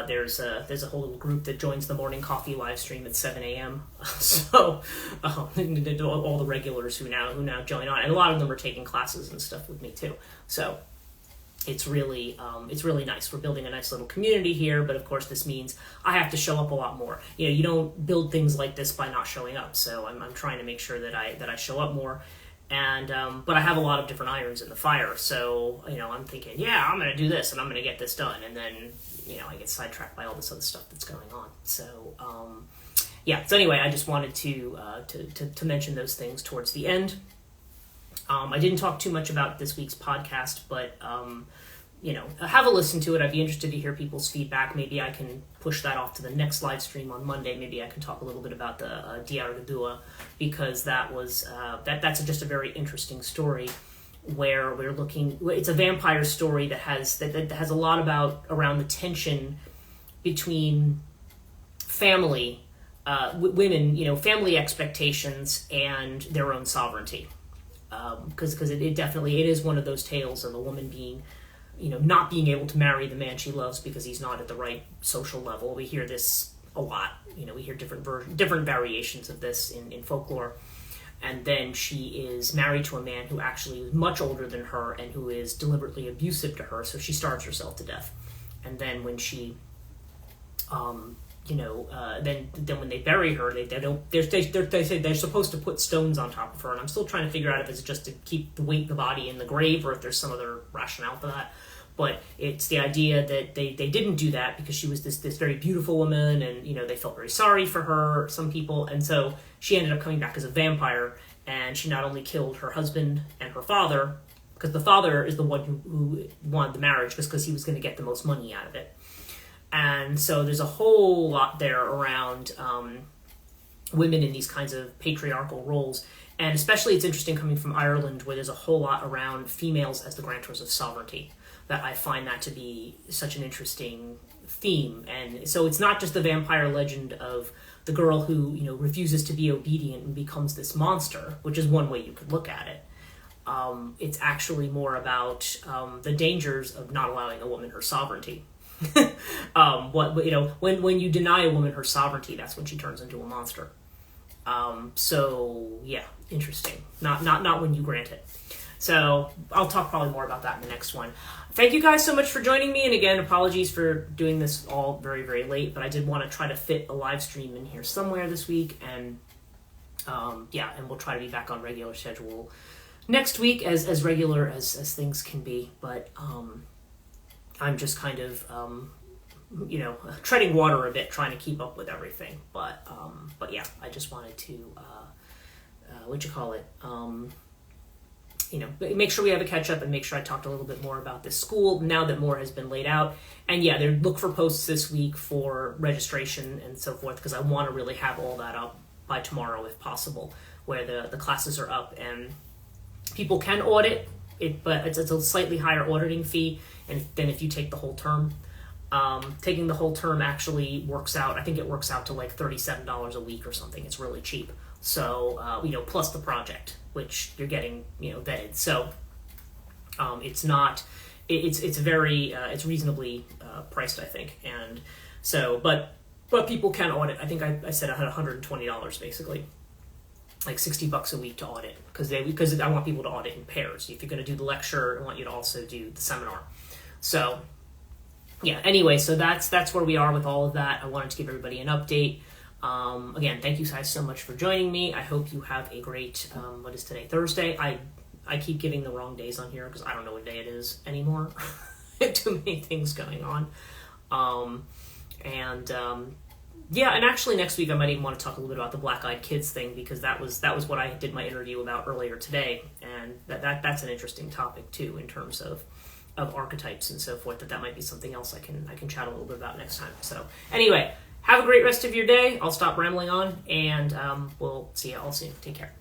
There's a whole little group that joins the morning coffee live stream at 7 a.m. So all the regulars who now join on, and a lot of them are taking classes and stuff with me too. So it's really nice. We're building a nice little community here, but of course this means I have to show up a lot more. You don't build things like this by not showing up. So I'm trying to make sure that I show up more. And but I have a lot of different irons in the fire, so I'm thinking, I'm going to do this and I'm going to get this done, and then I get sidetracked by all this other stuff that's going on. So yeah. So anyway, I just wanted to mention those things towards the end. I didn't talk too much about this week's podcast, but have a listen to it. I'd be interested to hear people's feedback. Maybe I can push that off to the next live stream on Monday. Maybe I can talk a little bit about the Diar Gadua, because that was that's just a very interesting story where we're looking. It's a vampire story that has a lot around the tension between family, women, family expectations and their own sovereignty. Because it definitely is one of those tales of a woman being, not being able to marry the man she loves because he's not at the right social level. We hear this a lot. We hear different variations of this in folklore. And then she is married to a man who actually is much older than her and who is deliberately abusive to her, so she starves herself to death. And then when she, then when they bury her, they say they're supposed to put stones on top of her, and I'm still trying to figure out if it's just to keep the body in the grave or if there's some other rationale for that. But it's the idea that they didn't do that because she was this very beautiful woman, and they felt very sorry for her, some people, and so she ended up coming back as a vampire, and she not only killed her husband and her father, because the father is the one who wanted the marriage because he was going to get the most money out of it. And so there's a whole lot there around women in these kinds of patriarchal roles. And especially it's interesting coming from Ireland, where there's a whole lot around females as the grantors of sovereignty, that I find that to be such an interesting theme. And so it's not just the vampire legend of the girl who, refuses to be obedient and becomes this monster, which is one way you could look at it. It's actually more about the dangers of not allowing a woman her sovereignty. When you deny a woman her sovereignty, that's when she turns into a monster. So yeah, interesting. Not when you grant it. So I'll talk probably more about that in the next one. Thank you guys so much for joining me. And again, apologies for doing this all very, very late, but I did want to try to fit a live stream in here somewhere this week. And and we'll try to be back on regular schedule next week as regular as things can be. But I'm just kind of, treading water a bit, trying to keep up with everything. But yeah, I just wanted to, make sure we have a catch up and make sure I talked a little bit more about this school now that more has been laid out. And yeah, look for posts this week for registration and so forth, because I want to really have all that up by tomorrow if possible, where the classes are up and people can audit it, but it's a slightly higher auditing fee than if you take the whole term. Taking the whole term actually works out, I think it works out to like $37 a week or something. It's really cheap. So, plus the project, which you're getting, vetted. So, it's very, it's reasonably priced, I think. And so, but people can audit. I think I said I had $120 basically, like $60 a week to audit, because I want people to audit in pairs. If you're going to do the lecture, I want you to also do the seminar. So, yeah, anyway, so that's where we are with all of that. I wanted to give everybody an update. Again, thank you guys so much for joining me. I hope you have a great, what is today? Thursday. I keep giving the wrong days on here because I don't know what day it is anymore. Too many things going on. And actually next week I might even want to talk a little bit about the Black-Eyed Kids thing, because that was what I did my interview about earlier today. And that's an interesting topic too, in terms of archetypes and so forth. That might be something else I can chat a little bit about next time. So anyway, have a great rest of your day. I'll stop rambling on, and we'll see you all soon. Take care.